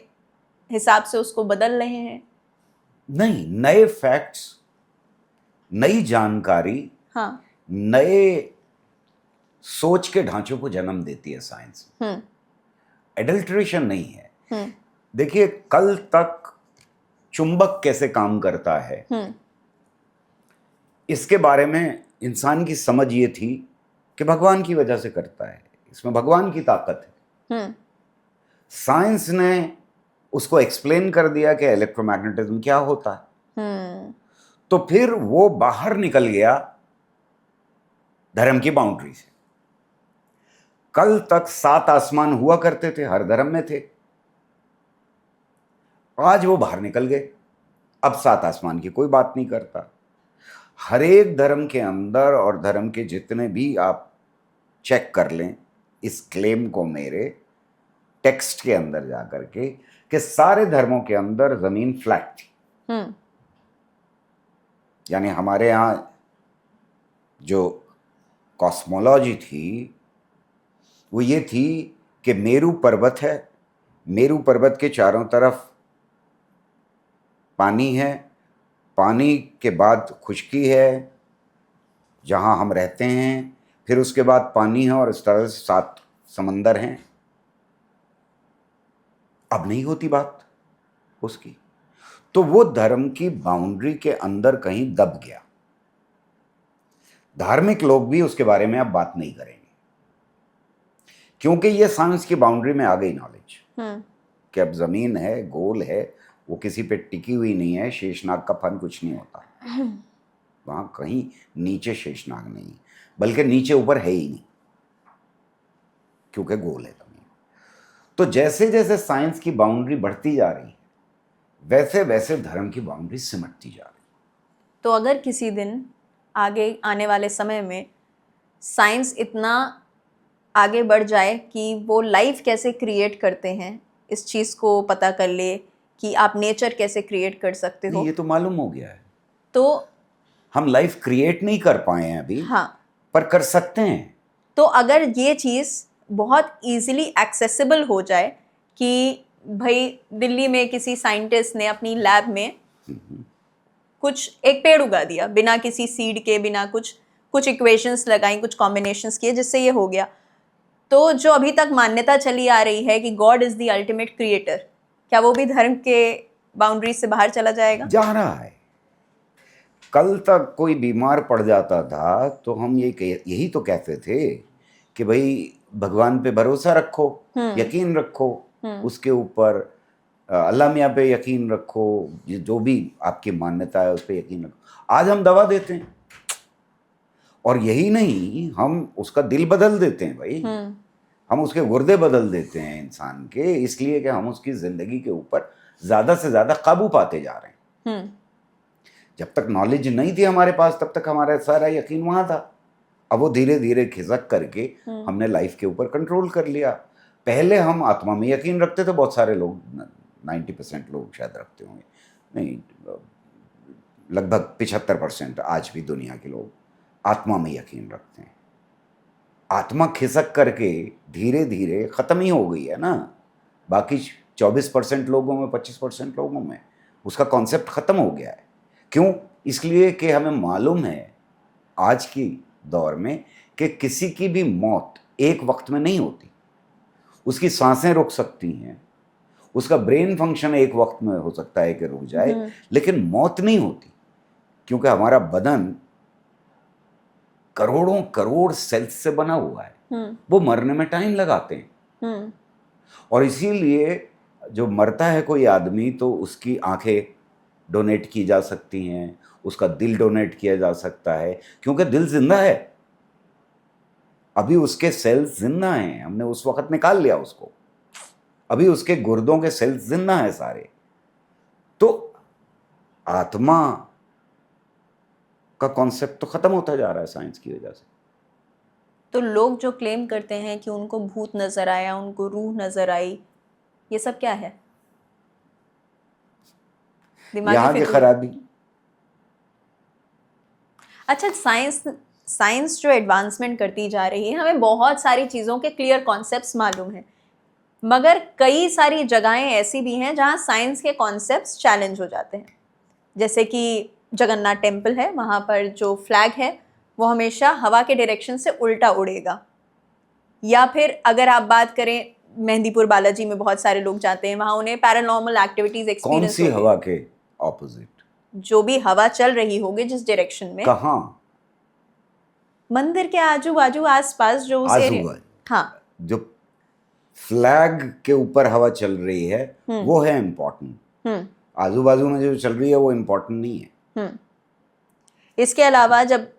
हिसाब से उसको बदल रहे हैं। नहीं, नए फैक्ट्स, नई जानकारी, हाँ। नए सोच के ढांचों को जन्म देती है साइंस। एडल्ट्रेशन नहीं है। देखिए, कल तक चुंबक कैसे काम करता है इसके बारे में इंसान की समझ ये थी कि भगवान की वजह से करता है, इसमें भगवान की ताकत है। साइंस ने उसको एक्सप्लेन कर दिया कि इलेक्ट्रोमैग्नेटिज्म क्या होता है। तो फिर वो बाहर निकल गया धर्म की बाउंड्री से। कल तक 7 आसमान हुआ करते थे, हर धर्म में थे, आज वो बाहर निकल गए। अब 7 आसमान की कोई बात नहीं करता। हर एक धर्म के अंदर, और धर्म के जितने भी आप चेक कर लें इस क्लेम को मेरे टेक्स्ट के अंदर जाकर के, कि सारे धर्मों के अंदर जमीन फ्लैट थी। यानी हमारे यहां जो कॉस्मोलॉजी थी वो ये थी कि मेरू पर्वत है, मेरू पर्वत के चारों तरफ पानी है, पानी के बाद खुश्की है जहां हम रहते हैं, फिर उसके बाद पानी है, और इस तरह से 7 समंदर हैं। अब नहीं होती बात उसकी, तो वो धर्म की बाउंड्री के अंदर कहीं दब गया। धार्मिक लोग भी उसके बारे में अब बात नहीं करेंगे, क्योंकि ये साइंस की बाउंड्री में आ गई नॉलेज कि अब जमीन है, गोल है, वो किसी पे टिकी हुई नहीं है। शेषनाग का फन कुछ नहीं होता वहां, कहीं नीचे शेषनाग नहीं, बल्कि नीचे ऊपर है ही नहीं, क्योंकि गोल है जमीन। तो जैसे जैसे साइंस की बाउंड्री बढ़ती जा रही है, वैसे वैसे धर्म की बाउंड्री सिमटती जा रही। तो अगर किसी दिन आगे आने वाले समय में साइंस इतना आगे बढ़ जाए कि वो लाइफ कैसे क्रिएट करते हैं इस चीज़ को पता कर ले, कि आप नेचर कैसे क्रिएट कर सकते हो, ये तो मालूम हो गया है। तो हम लाइफ क्रिएट नहीं कर पाए हैं अभी, हाँ, पर कर सकते हैं। तो अगर ये चीज़ बहुत इजीली एक्सेसिबल हो जाए कि भाई दिल्ली में किसी साइंटिस्ट ने अपनी लैब में कुछ एक पेड़ उगा दिया बिना किसी सीड के, बिना कुछ इक्वेशंस लगाई, कुछ कॉम्बिनेशंस किए, जिससे ये हो गया, तो जो अभी तक मान्यता चली आ रही है कि God is the ultimate creator, क्या वो भी धर्म के बाउंड्री से बाहर चला जाएगा? जा रहा है। कल तक कोई बीमार पड़ जाता था तो हम यही तो कहते थे कि भाई भगवान पे भरोसा रखो, यकीन रखो उसके ऊपर, अल्लाह मियाँ पे यकीन रखो, जो भी आपकी मान्यता है उस पर यकीन रखो। आज हम दवा देते हैं, और यही नहीं, हम उसका दिल बदल देते हैं भाई। हम उसके गुर्दे बदल देते हैं इंसान के, इसलिए कि हम उसकी जिंदगी के ऊपर ज्यादा से ज्यादा काबू पाते जा रहे हैं। जब तक नॉलेज नहीं थी हमारे पास, तब तक हमारा सारा यकीन वहां था। अब वो धीरे धीरे खिसक करके हमने लाइफ के ऊपर कंट्रोल कर लिया। पहले हम आत्मा में यकीन रखते थे, बहुत सारे लोग, 90% लोग शायद रखते होंगे, नहीं, लगभग 75% आज भी दुनिया के लोग आत्मा में यकीन रखते हैं। आत्मा खिसक करके धीरे धीरे खत्म ही हो गई है ना। बाकी 24% लोगों में, 25% लोगों में उसका कॉन्सेप्ट खत्म हो गया है। क्यों? इसलिए कि हमें मालूम है आज की दौर में कि किसी की भी मौत एक वक्त में नहीं होती। उसकी सांसें रुक सकती हैं, उसका ब्रेन फंक्शन एक वक्त में हो सकता है कि रुक जाए, लेकिन मौत नहीं होती, क्योंकि हमारा बदन करोड़ों करोड़ सेल्स से बना हुआ है। वो मरने में टाइम लगाते हैं, और इसीलिए जो मरता है कोई आदमी तो उसकी आंखें डोनेट की जा सकती हैं, उसका दिल डोनेट किया जा सकता है, क्योंकि दिल जिंदा है, अभी उसके सेल्स जिंदा हैं, हमने उस वक्त निकाल लिया उसको, अभी उसके गुर्दों के सेल्स जिंदा हैं सारे। तो आत्मा का कॉन्सेप्ट तो खत्म होता जा रहा है साइंस की वजह से। तो लोग जो क्लेम करते हैं कि उनको भूत नजर आया, उनको रूह नजर आई, ये सब क्या है? यहाँ की खराबी। अच्छा, साइंस जो एडवांसमेंट करती जा रही है, हमें बहुत सारी चीज़ों के क्लियर कॉन्सेप्ट्स मालूम है, मगर कई सारी जगहें ऐसी भी हैं जहाँ साइंस के कॉन्सेप्ट्स चैलेंज हो जाते हैं। जैसे कि जगन्नाथ टेम्पल है, वहाँ पर जो फ्लैग है वो हमेशा हवा के डायरेक्शन से उल्टा उड़ेगा। या फिर अगर आप बात करें, मेहंदीपुर बालाजी में बहुत सारे लोग जाते हैं, वहाँ उन्हें पैरानॉर्मल एक्टिविटीज एक्सपीरियंस कौन सी हवा के ऑपोजिट? जो भी हवा चल रही होगी जिस डायरेक्शन में। कहाँ? मंदिर के आजू बाजू आसपास जो उस एरिया, हाँ, जो फ्लैग के ऊपर हवा चल रही है वो है इम्पोर्टेंट। आजू बाजू में जो चल रही है वो इम्पोर्टेंट नहीं है। इसके अलावा जब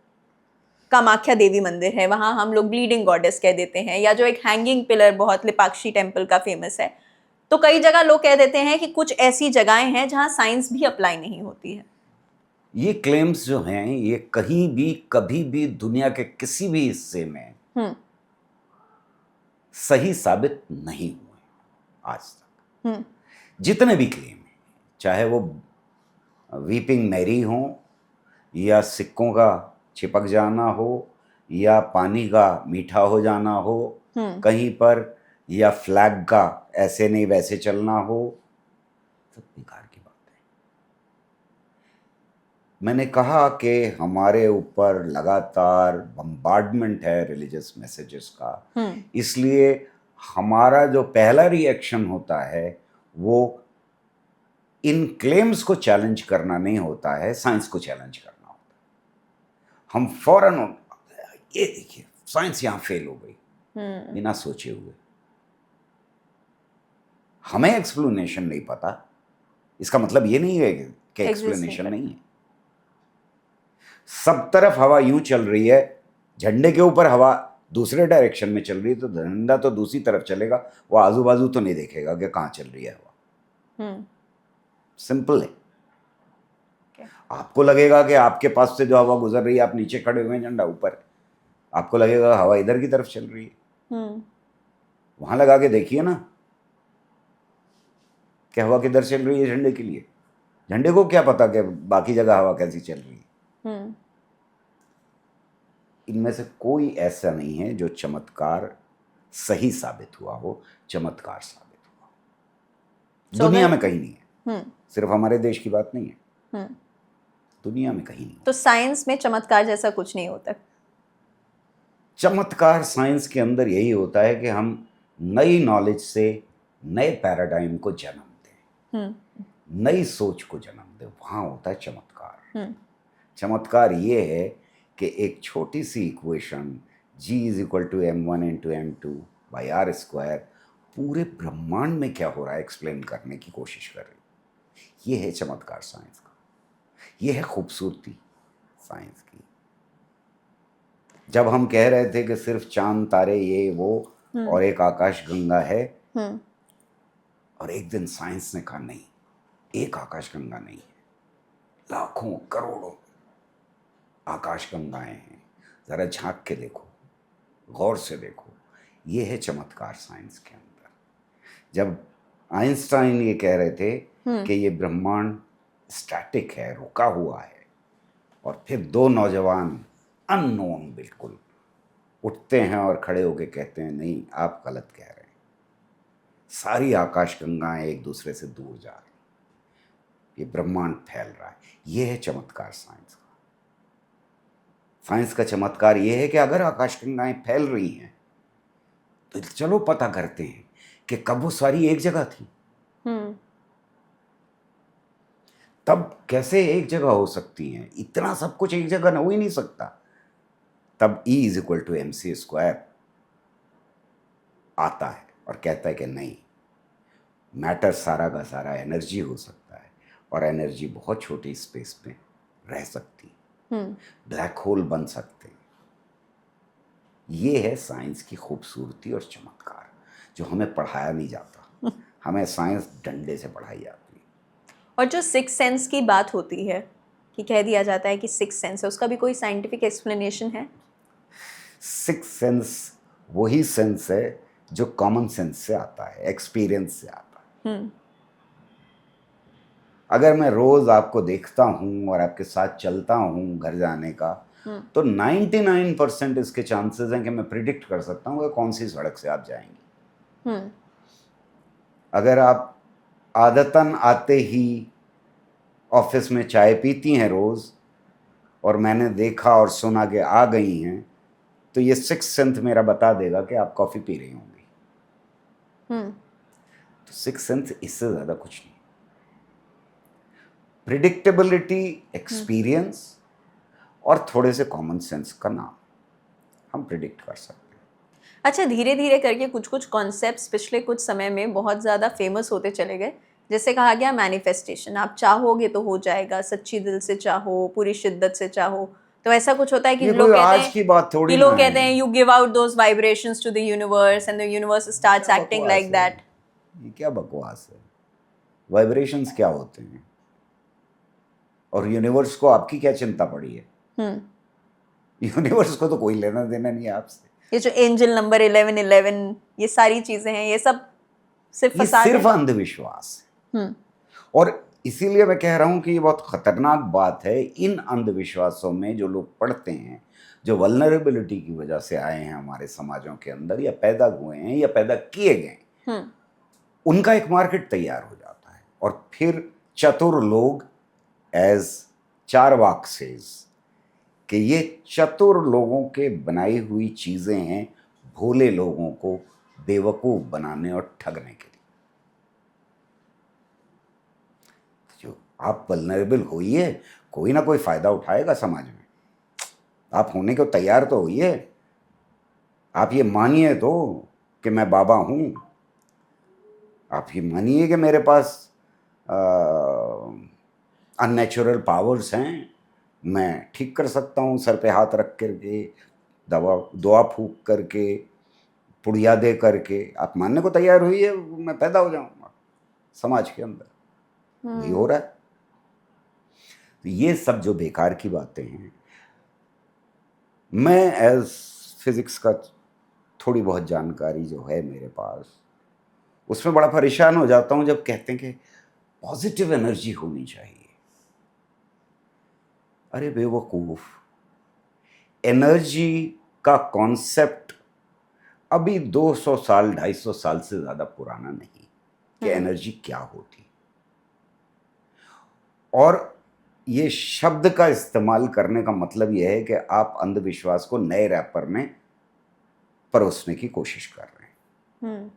कामाख्या देवी मंदिर है, वहाँ हम लोग ब्लीडिंग गॉडेस कह देते हैं, या जो एक हैंगिंग पिलर बहुत लिपाक्षी टेम्पल का फेमस है, तो कई जगह लोग कह देते हैं कि कुछ ऐसी जगहें हैं जहाँ साइंस भी अप्लाई नहीं होती है। ये क्लेम्स जो हैं ये कहीं भी कभी भी दुनिया के किसी भी हिस्से में सही साबित नहीं हुए आज तक। जितने भी क्लेम हैं, चाहे वो वीपिंग मैरी हो, या सिक्कों का चिपक जाना हो, या पानी का मीठा हो जाना हो कहीं पर, या फ्लैग का ऐसे नहीं वैसे चलना हो, सब बेकार की बात है। मैंने कहा कि हमारे ऊपर लगातार बम्बार्डमेंट है रिलीजियस मैसेजेस का, इसलिए हमारा जो पहला रिएक्शन होता है वो इन क्लेम्स को चैलेंज करना नहीं होता है, साइंस को चैलेंज करना होता है। हम फौरन ये देखिए साइंस यहाँ फेल हो गई बिना सोचे हुए। हमें एक्सप्लेनेशन नहीं पता, इसका मतलब ये नहीं है कि एक्सप्लेनेशन नहीं है। सब तरफ हवा यूं चल रही है, झंडे के ऊपर हवा दूसरे डायरेक्शन में चल रही है, तो झंडा तो दूसरी तरफ चलेगा, वो आजू बाजू तो नहीं देखेगा कि कहाँ चल रही है हवा। सिंपल है। आपको लगेगा कि आपके पास से जो हवा गुजर रही है, आप नीचे खड़े हुए हैं, झंडा ऊपर, आपको लगेगा हवा इधर की तरफ चल रही है। वहां लगा के देखिए ना कि हवा किधर चल रही है झंडे के लिए। झंडे को क्या पता कि बाकी जगह हवा कैसी चल रही है। इनमें से कोई ऐसा नहीं है जो चमत्कार सही साबित हुआ हो, चमत्कार साबित हुआ हो। दुनिया में कहीं नहीं है। सिर्फ हमारे देश की बात नहीं है, दुनिया में कहीं नहीं। तो साइंस में चमत्कार जैसा कुछ नहीं होता। चमत्कार साइंस के अंदर यही होता है कि हम नई नॉलेज से नए पैराडाइम को जन्म दें, नई सोच को जन्म दें, वहां होता है चमत्कार। चमत्कार ये है कि एक छोटी सी इक्वेशन G = m1 × m2/r² पूरे ब्रह्मांड में क्या हो रहा है एक्सप्लेन करने की कोशिश कर रही। ये है चमत्कार साइंस का, ये है खूबसूरती साइंस की। जब हम कह रहे थे कि सिर्फ चांद तारे ये वो और एक आकाश गंगा है, और एक दिन साइंस ने कहा नहीं, एक आकाश गंगा नहीं है, लाखों करोड़ों आकाश गंगाएं हैं, जरा झांक के देखो, गौर से देखो। ये है चमत्कार साइंस के अंदर। जब आइंस्टाइन ये कह रहे थे कि ये ब्रह्मांड स्टैटिक है, रुका हुआ है, और फिर दो नौजवान अननोन बिल्कुल उठते हैं और खड़े होके कहते हैं नहीं, आप गलत कह रहे हैं, सारी आकाश गंगाएं एक दूसरे से दूर जा रही, ये ब्रह्मांड फैल रहा है। ये है चमत्कार साइंस का। साइंस का चमत्कार ये है कि अगर आकाश गंगाएं फैल रही हैं तो चलो पता करते हैं कि कब वो सारी एक जगह थी। तब कैसे एक जगह हो सकती हैं? इतना सब कुछ एक जगह हो ही नहीं सकता। तब E = mc² आता है और कहता है कि नहीं, मैटर सारा का सारा एनर्जी हो सकता है, और एनर्जी बहुत छोटी स्पेस में रह सकती है, ब्लैक होल बन सकते हैं। ये है साइंस की खूबसूरती और चमत्कार, जो हमें पढ़ाया नहीं जाता। हमें साइंस डंडे से पढ़ाई जाती है। और जो सिक्स सेंस की बात होती है कि कह दिया जाता है कि सिक्स सेंस है, उसका भी कोई साइंटिफिक एक्सप्लेनेशन है? सिक्स सेंस वही सेंस है जो कॉमन सेंस से आता है, एक्सपीरियंस से आता है। अगर मैं रोज आपको देखता हूँ और आपके साथ चलता हूँ घर जाने का, तो 99% इसके चांसेस हैं कि मैं प्रिडिक्ट कर सकता हूँ कि कौन सी सड़क से आप जाएंगी। अगर आप आदतन आते ही ऑफिस में चाय पीती हैं रोज, और मैंने देखा और सुना कि आ गई हैं, तो ये 6th सेंथ मेरा बता देगा कि आप कॉफी पी रही होंगी। तो 6th सेंथ इससे ज्यादा कुछ नहीं। प्रिडिक्टेबिलिटी, एक्सपीरियंस और थोड़े से कॉमन सेंस का नाम, हम प्रिडिक्ट कर सकते हैं। अच्छा, धीरे धीरे करके कुछ कुछ कॉन्सेप्ट्स पिछले कुछ समय में बहुत ज़्यादा फेमस होते चले गए। जैसे कहा गया मैनिफेस्टेशन, आप चाहोगे तो हो जाएगा, सच्ची दिल से चाहो, पूरी शिद्दत से चाहो। तो ऐसा कुछ होता है कि लोग कहते हैं, आज की बात थोड़ी लोग कहते हैं you give out those vibrations to the universe and the universe starts acting like that. ये क्या बकवास है? वाइब्रेशंस क्या होते हैं? और यूनिवर्स को आपकी क्या चिंता पड़ी है? यूनिवर्स को तो कोई लेना देना नहीं है आपसे। ये जो एंजल नंबर 1111, ये सारी चीजें हैं, ये सब सिर्फ अंधविश्वास है। और इसीलिए मैं कह रहा हूं कि ये बहुत खतरनाक बात है। इन अंधविश्वासों में जो लोग पढ़ते हैं, जो वल्नरेबिलिटी की वजह से आए हैं हमारे समाजों के अंदर, या पैदा हुए हैं या पैदा किए गए, उनका एक मार्केट तैयार हो जाता है। और फिर चतुर लोग, एज चारवाक सेज, कि ये चतुर लोगों के बनाई हुई चीजें हैं भोले लोगों को बेवकूफ बनाने और ठगने के लिए। जो आप वल्नरेबल होइए, कोई ना कोई फायदा उठाएगा समाज में। आप होने को तैयार तो होइए। आप ये मानिए तो कि मैं बाबा हूं। आप ये मानिए कि मेरे पास अननेचुरल पावर्स हैं, मैं ठीक कर सकता हूँ सर पे हाथ रख करके, दुआ फूक करके, पुड़िया दे करके। आप मानने को तैयार हुई है, मैं पैदा हो जाऊंगा समाज के अंदर। ये हो रहा है। तो ये सब जो बेकार की बातें हैं, मैं एज फिजिक्स का थोड़ी बहुत जानकारी जो है मेरे पास, उसमें बड़ा परेशान हो जाता हूँ जब कहते हैं कि पॉजिटिव एनर्जी होनी चाहिए। अरे बेवकूफ, एनर्जी का कॉन्सेप्ट अभी 200 साल 250 साल से ज्यादा पुराना नहीं कि एनर्जी क्या होती। और ये शब्द का इस्तेमाल करने का मतलब यह है कि आप अंधविश्वास को नए रैपर में परोसने की कोशिश कर रहे हैं।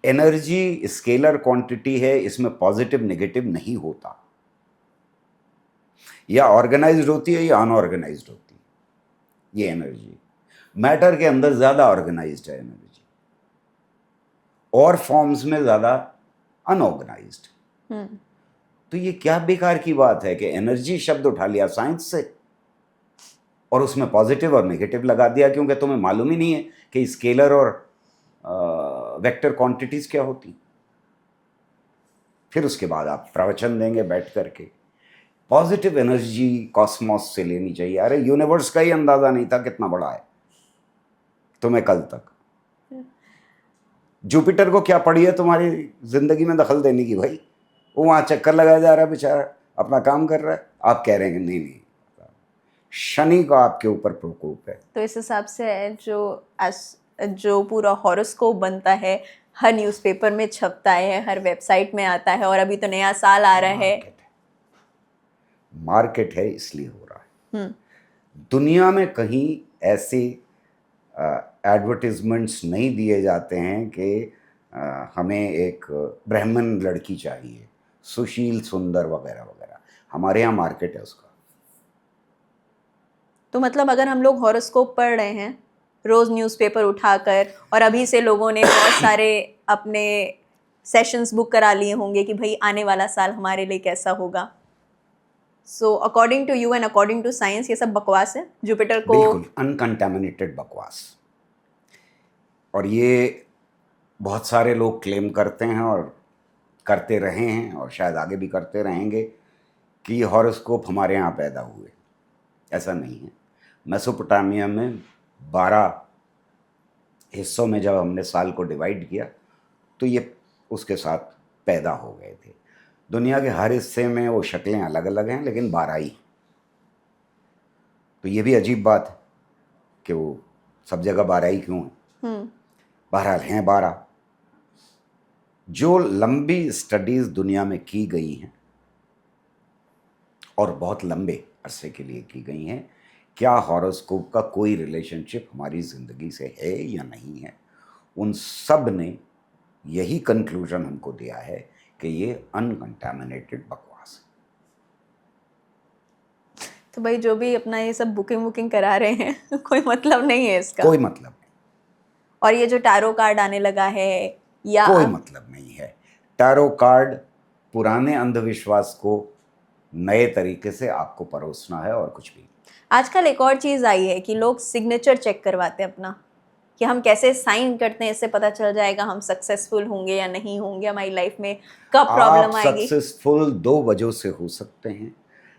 एनर्जी स्केलर क्वांटिटी है, इसमें पॉजिटिव नेगेटिव नहीं होता। या ऑर्गेनाइज्ड होती है या अनऑर्गेनाइज्ड होती है। ये एनर्जी मैटर के अंदर ज्यादा ऑर्गेनाइज्ड है एनर्जी, और फॉर्म्स में ज्यादा अनऑर्गेनाइज्ड। तो ये क्या बेकार की बात है कि एनर्जी शब्द उठा लिया साइंस से और उसमें पॉजिटिव और नेगेटिव लगा दिया, क्योंकि तुम्हें मालूम ही नहीं है कि स्केलर और वेक्टर क्वांटिटीज क्या होती। फिर उसके बाद आप प्रवचन देंगे बैठ करके पॉजिटिव एनर्जी कॉस्मोस से लेनी चाहिए। अरे यूनिवर्स का ही अंदाजा नहीं था कितना बड़ा है तुम्हें कल तक। जुपिटर को क्या पड़ी है तुम्हारी जिंदगी में दखल देने की भाई? वो वहां चक्कर लगाया जा रहा है बेचारा, अपना काम कर रहा है। आप कह रहे हैं नहीं नहीं, शनि का आपके ऊपर प्रकोप है। तो इस हिसाब से जो पूरा हॉरोस्कोप बनता है, हर न्यूज़पेपर में छपता है, हर वेबसाइट में आता है, और अभी तो नया साल आ रहा है। मार्केट है इसलिए हो रहा है। दुनिया में कहीं ऐसे एडवर्टिजमेंट्स नहीं दिए जाते हैं कि हमें एक ब्राह्मण लड़की चाहिए, सुशील सुंदर वगैरह वगैरह। हमारे यहाँ मार्केट है उसका। तो मतलब अगर हम लोग हॉरोस्कोप पढ़ रहे हैं रोज न्यूज़पेपर उठाकर, और अभी से लोगों ने बहुत सारे अपने सेशंस बुक करा लिए होंगे कि भाई आने वाला साल हमारे लिए कैसा होगा। So according to you and according to science ये सब बकवास है। जुपिटर को बिल्कुल अनकंटामिनेटेड बकवास। और ये बहुत सारे लोग क्लेम करते हैं और करते रहे हैं और शायद आगे भी करते रहेंगे कि ये हॉरोस्कोप हमारे यहाँ पैदा हुए। ऐसा नहीं है। मेसोपोटामिया में 12 हिस्सों में जब हमने साल को डिवाइड किया तो ये उसके साथ पैदा हो गए थे। दुनिया के हर हिस्से में वो शक्लें अलग अलग हैं, लेकिन 12 ही। तो ये भी अजीब बात है कि वो सब जगह 12 ही क्यों है। बहरहाल हैं 12। जो लंबी स्टडीज दुनिया में की गई हैं और बहुत लंबे अरसे के लिए की गई हैं, क्या हॉरोस्कोप का कोई रिलेशनशिप हमारी ज़िंदगी से है या नहीं है, उन सब ने यही कंक्लूजन हमको दिया है कि ये अनकंटामिनेटेड बकवास है। तो भाई जो भी अपना ये सब बुकिंग करा रहे हैं कोई मतलब नहीं है इसका, कोई मतलब नहीं। और ये जो टैरो कार्ड आने लगा है, या कोई मतलब नहीं है। टैरो कार्ड पुराने अंधविश्वास को नए तरीके से आपको परोसना है और कुछ भी। आजकल एक और चीज़ आई है कि लोग सिग्नेचर चेक करवाते हैं अपना, कि हम कैसे साइन करते हैं, इससे पता चल जाएगा हम सक्सेसफुल होंगे या नहीं होंगे, हमारी लाइफ में कब प्रॉब्लम आएगी। सक्सेसफुल 2 वजहों से हो सकते हैं।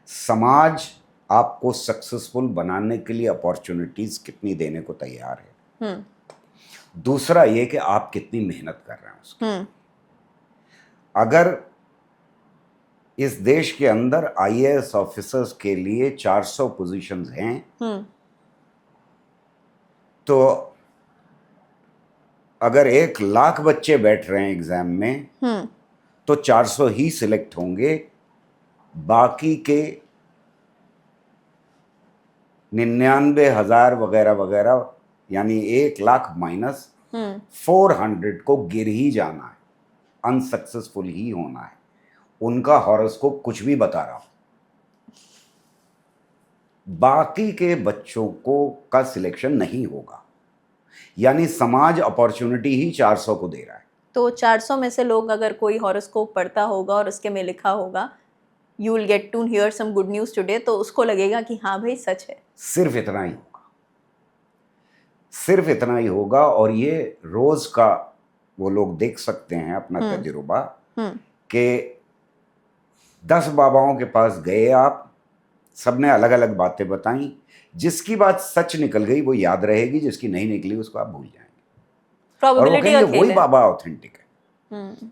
समाज आपको सक्सेसफुल बनाने के लिए अपॉर्चुनिटीज कितनी देने को तैयार है। दूसरा ये कि आप कितनी मेहनत कर रहे हैं उसकी। अगर इस देश के अंदर आईएएस ऑफिसर्स के लिए 400 पोजीशंस हैं, तो अगर 1 लाख बच्चे बैठ रहे हैं एग्जाम में, तो 400 ही सिलेक्ट होंगे। बाकी के 99,000 वगैरह वगैरह, यानी 1 लाख माइनस 400 को गिर ही जाना है, अनसक्सेसफुल ही होना है। उनका हॉरोस्कोप कुछ भी बता रहा हो, बाकी के बच्चों को का सिलेक्शन नहीं होगा। यानी समाज अपॉर्चुनिटी ही 400 को दे रहा है। तो 400 में से लोग अगर कोई हॉरोस्कोप पढ़ता होगा और उसके में लिखा होगा you will get to hear some good news today, तो उसको लगेगा कि हाँ भाई सच है। सिर्फ इतना ही होगा, सिर्फ इतना ही होगा। और ये रोज का वो लोग देख सकते हैं अपना तजुर्बा कि 10 बाबाओं के पास गए आप, सबने अलग अलग बातें बताई। जिसकी बात सच निकल गई वो याद रहेगी, जिसकी नहीं निकली उसको आप भूल जाएंगे। और वो कहेंगे वही बाबा ऑथेंटिक है,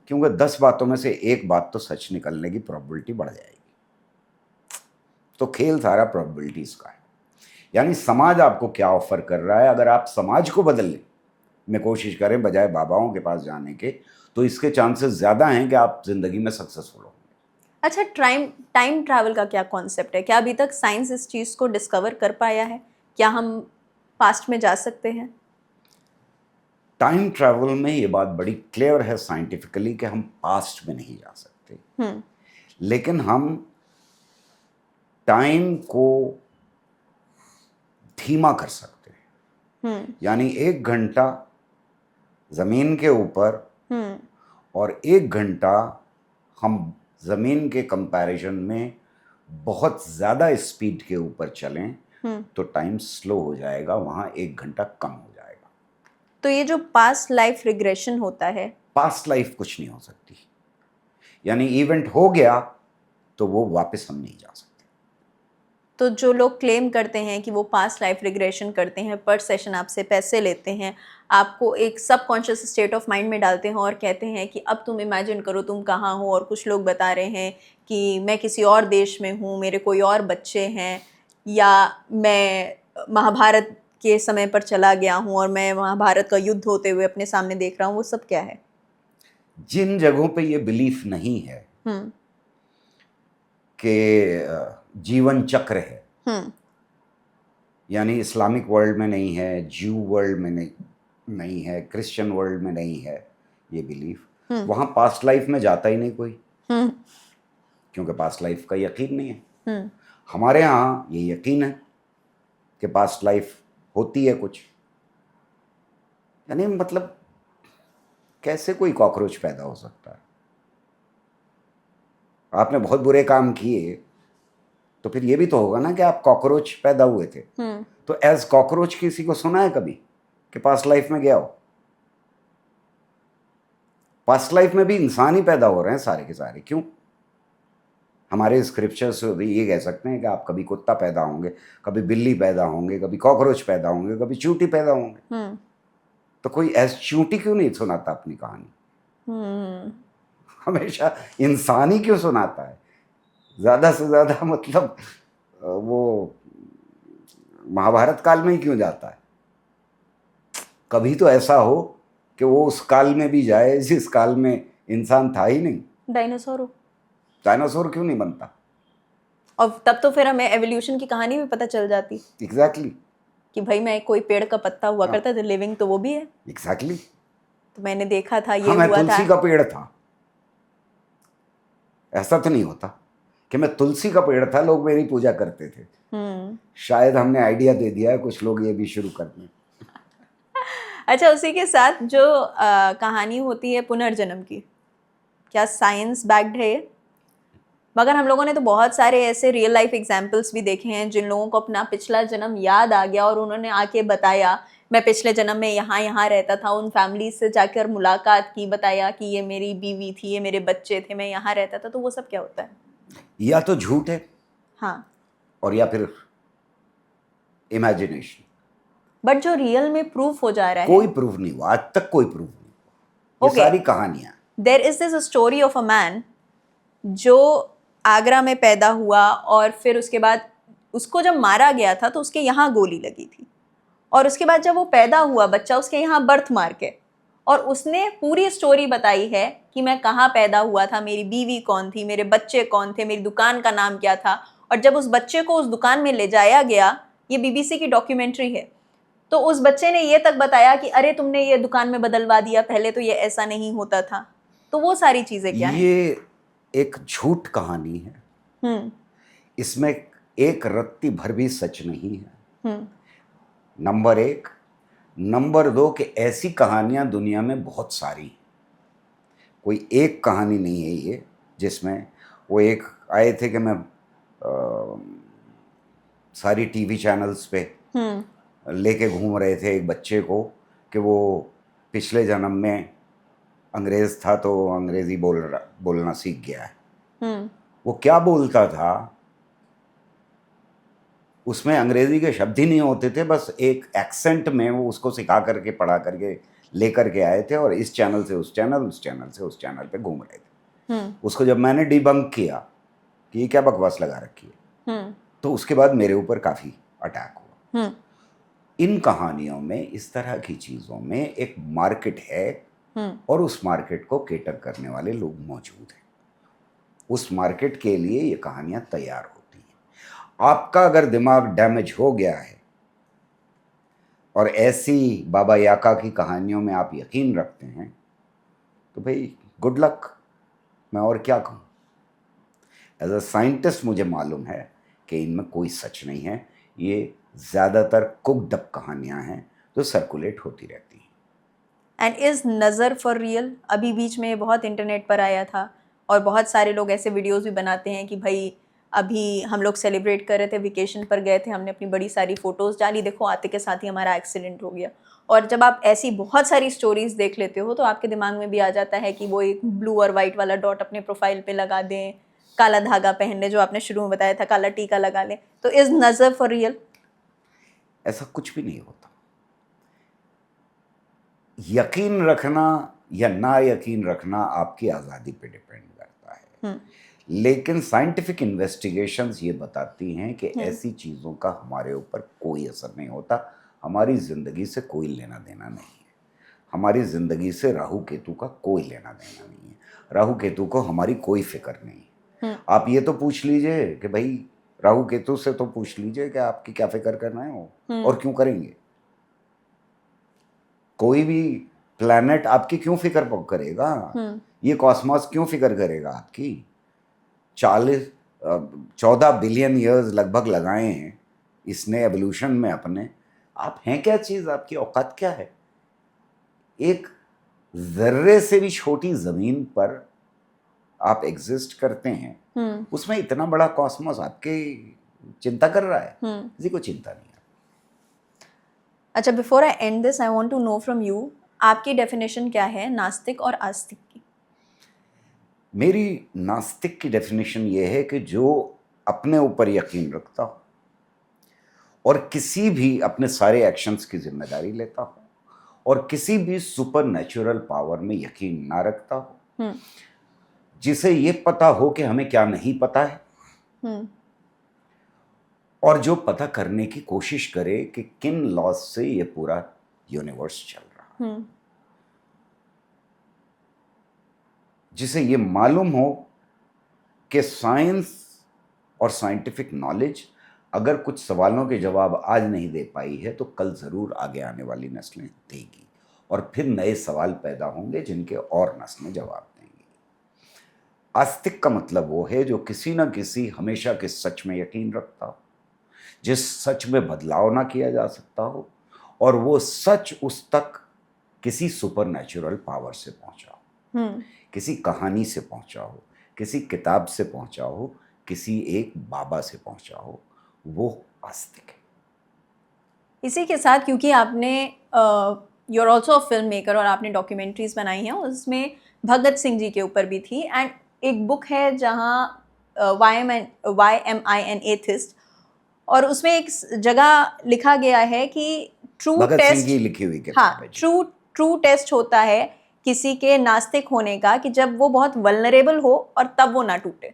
क्योंकि 10 बातों में से 1 बात तो सच निकलने की प्रोबेबिलिटी बढ़ जाएगी। तो खेल सारा प्रोबेबिलिटीज का है। यानी समाज आपको क्या ऑफर कर रहा है, अगर आप समाज को बदलने में कोशिश करें बजाय बाबाओं के पास जाने के, तो इसके चांसेस ज्यादा हैं कि आप जिंदगी में सक्सेसफुल हो। अच्छा, टाइम ट्रैवल का क्या कॉन्सेप्ट है? क्या अभी तक साइंस इस चीज़ को डिस्कवर कर पाया है? क्या हम पास्ट में जा सकते हैं? टाइम ट्रैवल में ये बात बड़ी क्लियर है साइंटिफिकली कि हम पास्ट में नहीं जा सकते, लेकिन हम टाइम को धीमा कर सकते हैं। यानी 1 घंटा जमीन के ऊपर और 1 घंटा हम जमीन के कंपैरिजन में बहुत ज्यादा स्पीड के ऊपर चलें, तो टाइम स्लो हो जाएगा, वहां 1 घंटा कम हो जाएगा। तो ये जो पास्ट लाइफ रिग्रेशन होता है, पास्ट लाइफ कुछ नहीं हो सकती। यानी इवेंट हो गया तो वो वापस हम नहीं जा सकते। तो जो लोग क्लेम करते हैं कि वो पास्ट लाइफ रिग्रेशन करते हैं, पर सेशन आपसे पैसे लेते हैं, आपको एक सबकॉन्शियस स्टेट ऑफ माइंड में डालते हैं और कहते हैं कि अब तुम इमेजिन करो तुम कहाँ हो, और कुछ लोग बता रहे हैं कि मैं किसी और देश में हूँ, मेरे कोई और बच्चे हैं, या मैं महाभारत के समय पर चला गया हूँ और मैं महाभारत का युद्ध होते हुए अपने सामने देख रहा हूँ, वो सब क्या है? जिन जगहों पे ये बिलीफ नहीं है कि जीवन चक्र है, यानी इस्लामिक वर्ल्ड में नहीं है, ज्यू वर्ल्ड में नहीं है, क्रिश्चियन वर्ल्ड में नहीं है ये बिलीफ, वहां पास्ट लाइफ में जाता ही नहीं कोई, क्योंकि पास्ट लाइफ का यकीन नहीं है। हमारे यहाँ ये यकीन है कि पास्ट लाइफ होती है कुछ। यानी मतलब कैसे कोई कॉकरोच पैदा हो सकता है? आपने बहुत बुरे काम किए तो फिर ये भी तो होगा ना कि आप कॉकरोच पैदा हुए थे। तो एज कॉकरोच किसी को सुना है कभी कि पास्ट लाइफ में गया हो? पास्ट लाइफ में भी इंसान ही पैदा हो रहे हैं सारे के सारे। क्यों? हमारे स्क्रिप्चर्स ये कह सकते हैं कि आप कभी कुत्ता पैदा होंगे, कभी बिल्ली पैदा होंगे, कभी कॉकरोच पैदा होंगे, कभी चूंटी पैदा होंगे। तो कोई एज चूंटी क्यों नहीं सुनाता अपनी कहानी? हमेशा इंसान ही क्यों सुनाता है? ज़्यादा से ज़्यादा मतलब वो महाभारत काल में ही क्यों जाता है? कभी तो ऐसा हो कि वो उस काल में भी जाए जिस काल में इंसान था ही नहीं। डायनासोर हो। डायनासोर क्यों नहीं बनता? और तब तो फिर हमें एवोल्यूशन की कहानी भी पता चल जाती। एग्जैक्टली कि भाई मैं कोई पेड़ का पत्ता हुआ करता था, लिविंग तो वो भी है। एग्जैक्टली तो मैंने देखा था, ये हाँ, मैं हुआ तुलसी था। का पेड़ था। ऐसा तो नहीं होता कि मैं तुलसी का पेड़ था, लोग मेरी पूजा करते थे। शायद हमने आइडिया दे दिया है कुछ लोग ये भी शुरू कर दें। अच्छा, उसी के साथ जो कहानी होती है पुनर्जन्म की, क्या साइंस बैक्ड है ये? मगर हम लोगों ने तो बहुत सारे ऐसे रियल लाइफ एग्जाम्पल्स भी देखे हैं जिन लोगों को अपना पिछला जन्म याद आ गया और उन्होंने आके बताया, मैं पिछले जन्म में यहाँ रहता था, उन फैमिली से जाकर मुलाकात की, बताया कि ये मेरी बीवी थी, ये मेरे बच्चे थे, मैं यहाँ रहता था। तो वो सब क्या होता है? या तो झूठ है, हाँ, और या फिर इमेजिनेशन। बट जो रियल में प्रूफ हो जा रहा है, कोई प्रूफ नहीं हुआ आज तक, कोई प्रूफ नहीं हुआ। ये सारी कहानियां। There is this story of a man जो आगरा में पैदा हुआ और फिर उसके बाद उसको जब मारा गया था तो उसके यहाँ गोली लगी थी, और उसके बाद जब वो पैदा हुआ बच्चा, उसके यहाँ बर्थ मार्क है, और उसने पूरी स्टोरी बताई है कि मैं कहाँ पैदा हुआ था, मेरी बीवी कौन थी, मेरे बच्चे कौन थे, मेरी दुकान का नाम क्या था। और जब उस बच्चे को उस दुकान में ले जाया गया, ये बीबीसी की डॉक्यूमेंट्री है, तो उस बच्चे ने ये तक बताया कि अरे तुमने ये दुकान में बदलवा दिया, पहले तो ये ऐसा नहीं होता था। तो वो सारी चीजें क्या है? ये एक झूठ कहानी है। इसमें एक रत्ती भर भी सच नहीं है। नंबर एक। नंबर दो कि ऐसी कहानियां दुनिया में बहुत सारी हैं। कोई एक कहानी नहीं है ये जिसमें वो एक आए थे कि मैं सारी टीवी चैनल्स पे लेके घूम रहे थे एक बच्चे को कि वो पिछले जन्म में अंग्रेज था तो अंग्रेजी बोलना सीख गया है। वो क्या बोलता था, उसमें अंग्रेजी के शब्द ही नहीं होते थे, बस एक एक्सेंट में वो उसको सिखा करके पढ़ा करके लेकर के आए थे, और इस चैनल से उस चैनल, उस चैनल से उस चैनल पे घूम रहे थे। उसको जब मैंने डिबंक किया कि ये क्या बकवास लगा रखी है, तो उसके बाद मेरे ऊपर काफ़ी अटैक हुआ। इन कहानियों में, इस तरह की चीज़ों में एक मार्केट है, और उस मार्केट को केटर करने वाले लोग मौजूद हैं। उस मार्केट के लिए ये कहानियां तैयार होती हैं। आपका अगर दिमाग डैमेज हो गया है और ऐसी बाबा याका की कहानियों में आप यकीन रखते हैं, तो भाई गुड लक, मैं और क्या कहूँ। एज अ साइंटिस्ट मुझे मालूम है कि इनमें कोई सच नहीं है। ये ज़्यादातर कुक्ड अप कहानियाँ हैं जो सर्कुलेट होती रहती हैं। एंड इज़ नज़र फॉर रियल? अभी बीच में बहुत इंटरनेट पर आया था, और बहुत सारे लोग ऐसे वीडियोस भी बनाते हैं कि भाई अभी हम लोग सेलिब्रेट कर रहे थे, वेकेशन पर गए थे, हमने अपनी बड़ी सारी फ़ोटोज़ डाली, देखो आते के साथ ही हमारा एक्सीडेंट हो गया। और जब आप ऐसी बहुत सारी स्टोरीज़ देख लेते हो तो आपके दिमाग में भी आ जाता है कि वो एक ब्लू और वाइट वाला डॉट अपने प्रोफाइल पे लगा दें, काला धागा पहन लें, जो आपने शुरू में बताया था, काला टीका लगा लें। तो इज़ नज़र फॉर रियल? ऐसा कुछ भी नहीं होता। यकीन रखना या ना यकीन रखना आपकी आज़ादी पे डिपेंड करता है। लेकिन साइंटिफिक इन्वेस्टिगेशंस ये बताती हैं कि ऐसी चीज़ों का हमारे ऊपर कोई असर नहीं होता। हमारी ज़िंदगी से कोई लेना देना नहीं है। हमारी ज़िंदगी से राहु केतु का कोई लेना देना नहीं है। राहु केतु को हमारी कोई फिक्र नहीं है। आप ये तो पूछ लीजिए कि भाई राहु केतु से तो पूछ लीजिए कि आपकी क्या फिक्र करना है वो, और क्यों करेंगे। कोई भी प्लैनेट आपकी क्यों फिक्र करेगा, ये कॉस्मॉस क्यों फिक्र करेगा आपकी। 14 बिलियन ईयर्स लगभग लगाए हैं इसने एवोल्यूशन में अपने। आप हैं क्या चीज़, आपकी औकात क्या है। एक जर्रे से भी छोटी ज़मीन पर आप एग्जिस्ट करते हैं, उसमें इतना बड़ा कॉस्मॉस आपके चिंता कर रहा है। किसी को चिंता नहीं है। अच्छा, before I end this I want to know from you, आपकी डेफिनेशन क्या है नास्तिक और आस्तिक की? मेरी नास्तिक की डेफिनेशन ये है कि जो अपने ऊपर यकीन रखता हो और किसी भी अपने सारे एक्शंस की जिम्मेदारी लेता हो और किसी भी सुपर नेचुरल पावर में यकीन ना रखता हो, जिसे ये पता हो कि हमें क्या नहीं पता है, और जो पता करने की कोशिश करे कि किन लॉज से ये पूरा यूनिवर्स चल रहा है, जिसे ये मालूम हो कि साइंस और साइंटिफिक नॉलेज अगर कुछ सवालों के जवाब आज नहीं दे पाई है तो कल ज़रूर आगे आने वाली नस्लें देगी, और फिर नए सवाल पैदा होंगे जिनके और नस्लें जवाब देंगी। आस्तिक का मतलब वो है जो किसी न किसी हमेशा के सच में यकीन रखता हो, जिस सच में बदलाव ना किया जा सकता हो, और वो सच उस तक किसी सुपरनैचुरल पावर से पहुंचा हो, किसी कहानी से पहुंचा हो, किसी किताब से पहुंचा हो, किसी एक बाबा से पहुंचा हो, वो आस्तिक है। इसी के साथ, क्योंकि आपने you are also a film maker और आपने डॉक्यूमेंट्रीज बनाई हैं, उसमें भगत सिंह जी के ऊपर भी थी, एंड एक बुक है जहाँ YMIN एथिस्ट, और उसमें एक जगह लिखा गया है कि ट्रू भगत सिंह टेस्ट, की लिखी हुई किताब है। ट्रू टेस्ट होता है किसी के नास्तिक होने का कि जब वो बहुत वल्नरेबल हो और तब वो ना टूटे।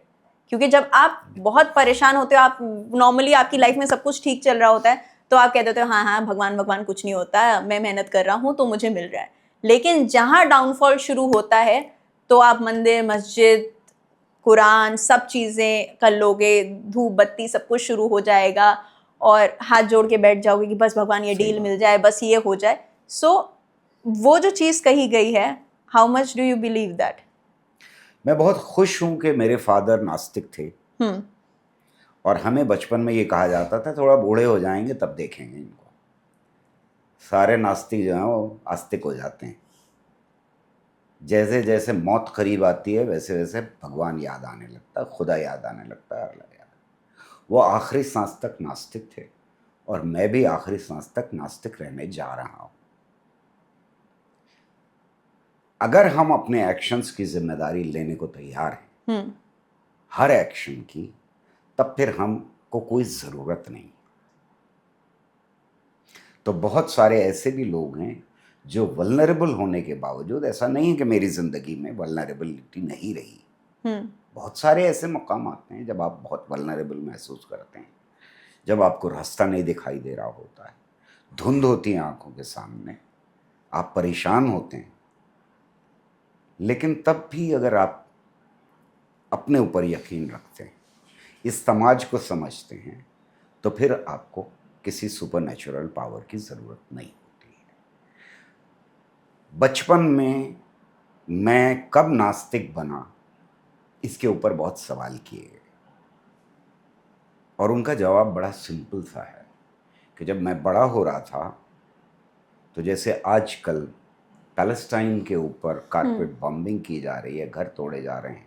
क्योंकि जब आप बहुत परेशान होते हो, आप नॉर्मली आपकी लाइफ में सब कुछ ठीक चल रहा होता है, तो आप कह देते हो हाँ हाँ भगवान कुछ नहीं होता, मैं मेहनत कर रहा हूँ तो मुझे मिल रहा है। लेकिन जहाँ डाउनफॉल शुरू होता है तो आप मंदिर, मस्जिद, कुरान, सब चीज़ें कर लोगे, धूप बत्ती सब कुछ शुरू हो जाएगा, और हाथ जोड़ के बैठ जाओगे कि बस भगवान ये डील मिल जाए, बस ये हो जाए। सो वो जो चीज़ कही गई है, how much do you believe that? मैं बहुत खुश हूं कि मेरे फादर नास्तिक थे, और हमें बचपन में ये कहा जाता था थोड़ा बूढ़े हो जाएंगे तब देखेंगे इनको। सारे नास्तिक जो हैं वो आस्तिक हो जाते हैं। जैसे जैसे मौत करीब आती है वैसे वैसे भगवान याद आने लगता है, खुदा याद आने लगता है, अल्लाह याद। वो आखिरी सांस तक नास्तिक थे, और मैं भी आखिरी सांस तक नास्तिक रहने जा रहा हूं। अगर हम अपने एक्शंस की जिम्मेदारी लेने को तैयार हैं, हर एक्शन की, तब फिर हमको कोई ज़रूरत नहीं। तो बहुत सारे ऐसे भी लोग हैं जो वल्नरेबल होने के बावजूद, ऐसा नहीं है कि मेरी ज़िंदगी में वल्नरेबिलिटी नहीं रही, बहुत सारे ऐसे मकाम आते हैं जब आप बहुत वल्नरेबल महसूस करते हैं, जब आपको रास्ता नहीं दिखाई दे रहा होता है, धुंध होती है आंखों के सामने, आप परेशान होते हैं, लेकिन तब भी अगर आप अपने ऊपर यकीन रखते हैं, इस समाज को समझते हैं, तो फिर आपको किसी सुपरनैचुरल पावर की ज़रूरत नहीं होती है। बचपन में मैं कब नास्तिक बना, इसके ऊपर बहुत सवाल किए गए, और उनका जवाब बड़ा सिंपल सा है कि जब मैं बड़ा हो रहा था, तो जैसे आजकल पैलेस्टाइन के ऊपर कारपेट बॉम्बिंग की जा रही है, घर तोड़े जा रहे हैं,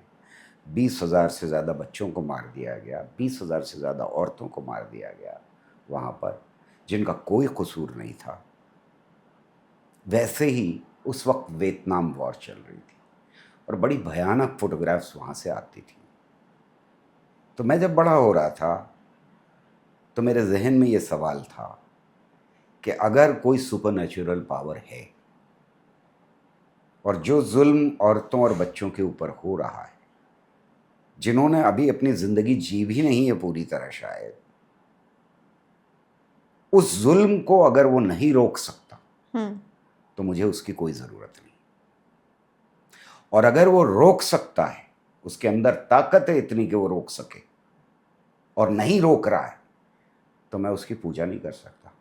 20,000 से ज़्यादा बच्चों को मार दिया गया, 20,000 से ज़्यादा औरतों को मार दिया गया वहाँ पर, जिनका कोई कसूर नहीं था। वैसे ही उस वक्त वियतनाम वॉर चल रही थी, और बड़ी भयानक फोटोग्राफ्स वहाँ से आती थी। तो मैं जब बड़ा हो रहा था तो मेरे जहन में ये सवाल था कि अगर कोई सुपरनैचुरल पावर है, और जो जुल्म औरतों और बच्चों के ऊपर हो रहा है, जिन्होंने अभी अपनी ज़िंदगी जी भी नहीं है पूरी तरह शायद, उस जुल्म को अगर वो नहीं रोक सकता तो मुझे उसकी कोई ज़रूरत नहीं। और अगर वो रोक सकता है, उसके अंदर ताकत है इतनी कि वो रोक सके, और नहीं रोक रहा है, तो मैं उसकी पूजा नहीं कर सकता,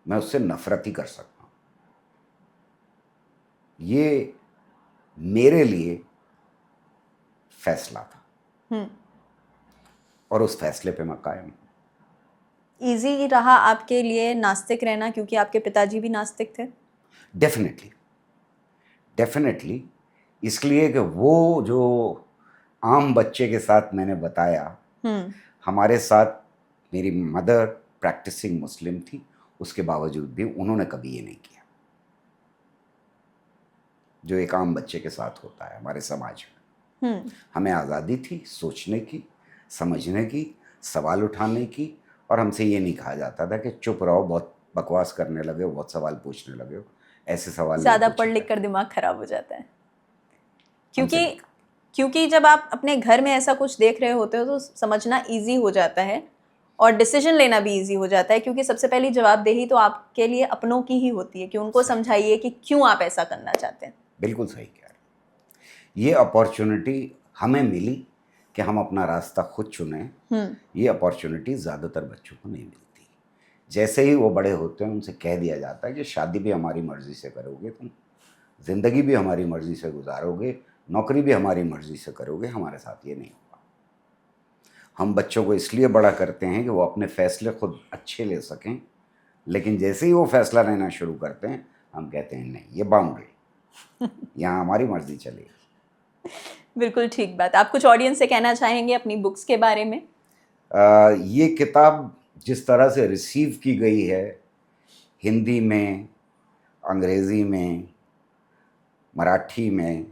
मैं उससे नफरत ही कर सकता हूँ। ये मेरे लिए फैसला था, और उस फैसले पे मैं कायम हूँ। ईजी रहा आपके लिए नास्तिक रहना क्योंकि आपके पिताजी भी नास्तिक थे? डेफिनेटली, इसलिए कि वो जो आम बच्चे के साथ मैंने बताया, हमारे साथ मेरी मदर प्रैक्टिसिंग मुस्लिम थी, उसके बावजूद भी उन्होंने कभी ये नहीं किया जो एक आम बच्चे के साथ होता है हमारे समाज में। हमें आज़ादी थी सोचने की, समझने की, सवाल उठाने की, और हमसे ये नहीं कहा जाता था कि चुप रहो, बहुत बकवास करने लगे हो, बहुत सवाल पूछने लगे हो, ऐसे सवाल ज़्यादा पढ़ लिख कर दिमाग खराब हो जाता है। क्योंकि क्योंकि जब आप अपने घर में ऐसा कुछ देख रहे होते हो तो समझना ईजी हो जाता है और डिसीजन लेना भी ईजी हो जाता है, क्योंकि सबसे पहली जवाबदेही तो आपके लिए अपनों की ही होती है कि उनको समझाइए कि क्यों आप ऐसा करना चाहते हैं। बिल्कुल सही कह रहे हैं। ये अपॉर्चुनिटी हमें मिली कि हम अपना रास्ता खुद चुनें। ये अपॉर्चुनिटी ज़्यादातर बच्चों को नहीं मिलती। जैसे ही वो बड़े होते हैं उनसे कह दिया जाता है कि शादी भी हमारी मर्ज़ी से करोगे तुम, ज़िंदगी भी हमारी मर्ज़ी से गुजारोगे, नौकरी भी हमारी मर्ज़ी से करोगे, हमारे साथ ये नहीं होगा। हम बच्चों को इसलिए बड़ा करते हैं कि वो अपने फ़ैसले खुद अच्छे ले सकें, लेकिन जैसे ही वो फ़ैसला लेना शुरू करते हैं हम कहते हैं नहीं, ये बाउंड्री यहाँ हमारी मर्ज़ी चलेगी। बिल्कुल ठीक बात। आप कुछ ऑडियंस से कहना चाहेंगे अपनी बुक्स के बारे में? ये किताब जिस तरह से रिसीव की गई है, हिंदी में, अंग्रेज़ी में, मराठी में,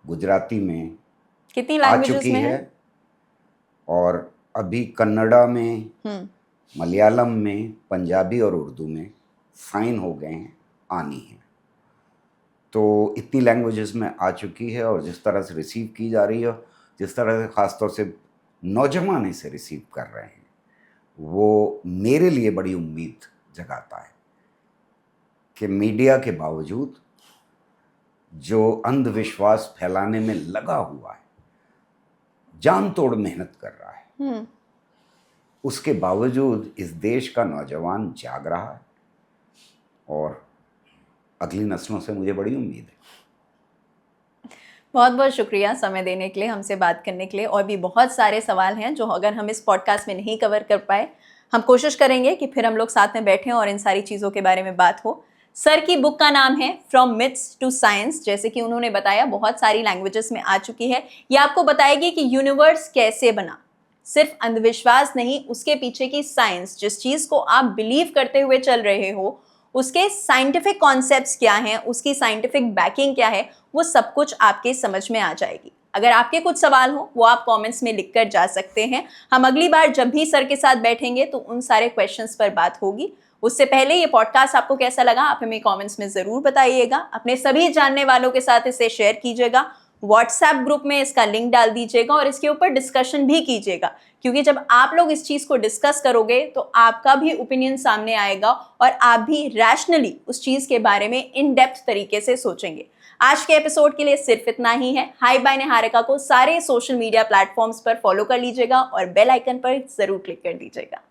गुजराती में कितनी आ लैंग्वेजेस चुकी में है, और अभी कन्नड़ा में, मलयालम में, पंजाबी और उर्दू में साइन हो गए हैं, आनी है। तो इतनी लैंग्वेजेस में आ चुकी है, और जिस तरह से रिसीव की जा रही है, जिस तरह से ख़ास तौर से नौजवान इसे रिसीव कर रहे हैं, वो मेरे लिए बड़ी उम्मीद जगाता है कि मीडिया के बावजूद जो अंधविश्वास फैलाने में लगा हुआ है, जान तोड़ मेहनत कर रहा है, उसके बावजूद इस देश का नौजवान जाग रहा है, और अगली नस्लों से मुझे बड़ी उम्मीद है। बहुत बहुत शुक्रिया समय देने के लिए, हमसे बात करने के लिए। और भी बहुत सारे सवाल हैं जो अगर हम इस पॉडकास्ट में नहीं कवर कर पाए, हम कोशिश करेंगे कि फिर हम लोग साथ में बैठें और इन सारी चीज़ों के बारे में बात हो। सर की बुक का नाम है फ्रॉम मिथ्स टू साइंस। जैसे कि उन्होंने बताया, बहुत सारी लैंग्वेजेस में आ चुकी है। ये आपको बताएगी कि यूनिवर्स कैसे बना, सिर्फ अंधविश्वास नहीं, उसके पीछे की साइंस, जिस चीज़ को आप बिलीव करते हुए चल रहे हो उसके साइंटिफिक कॉन्सेप्ट्स क्या हैं, उसकी साइंटिफिक बैकिंग क्या है, वो सब कुछ आपके समझ में आ जाएगी। अगर आपके कुछ सवाल हो वो आप कमेंट्स में लिखकर जा सकते हैं। हम अगली बार जब भी सर के साथ बैठेंगे तो उन सारे क्वेश्चंस पर बात होगी। उससे पहले ये पॉडकास्ट आपको कैसा लगा आप हमें कमेंट्स में ज़रूर बताइएगा। अपने सभी जानने वालों के साथ इसे शेयर कीजिएगा, व्हाट्सएप ग्रुप में इसका लिंक डाल दीजिएगा और इसके ऊपर डिस्कशन भी कीजिएगा, क्योंकि जब आप लोग इस चीज़ को डिस्कस करोगे तो आपका भी ओपिनियन सामने आएगा और आप भी रैशनली उस चीज़ के बारे में इन डेप्थ तरीके से सोचेंगे। आज के एपिसोड के लिए सिर्फ इतना ही है। हाय बाय निहारिका को सारे सोशल मीडिया प्लेटफॉर्म्स पर फॉलो कर लीजिएगा और बेल आइकन पर जरूर क्लिक कर दीजिएगा।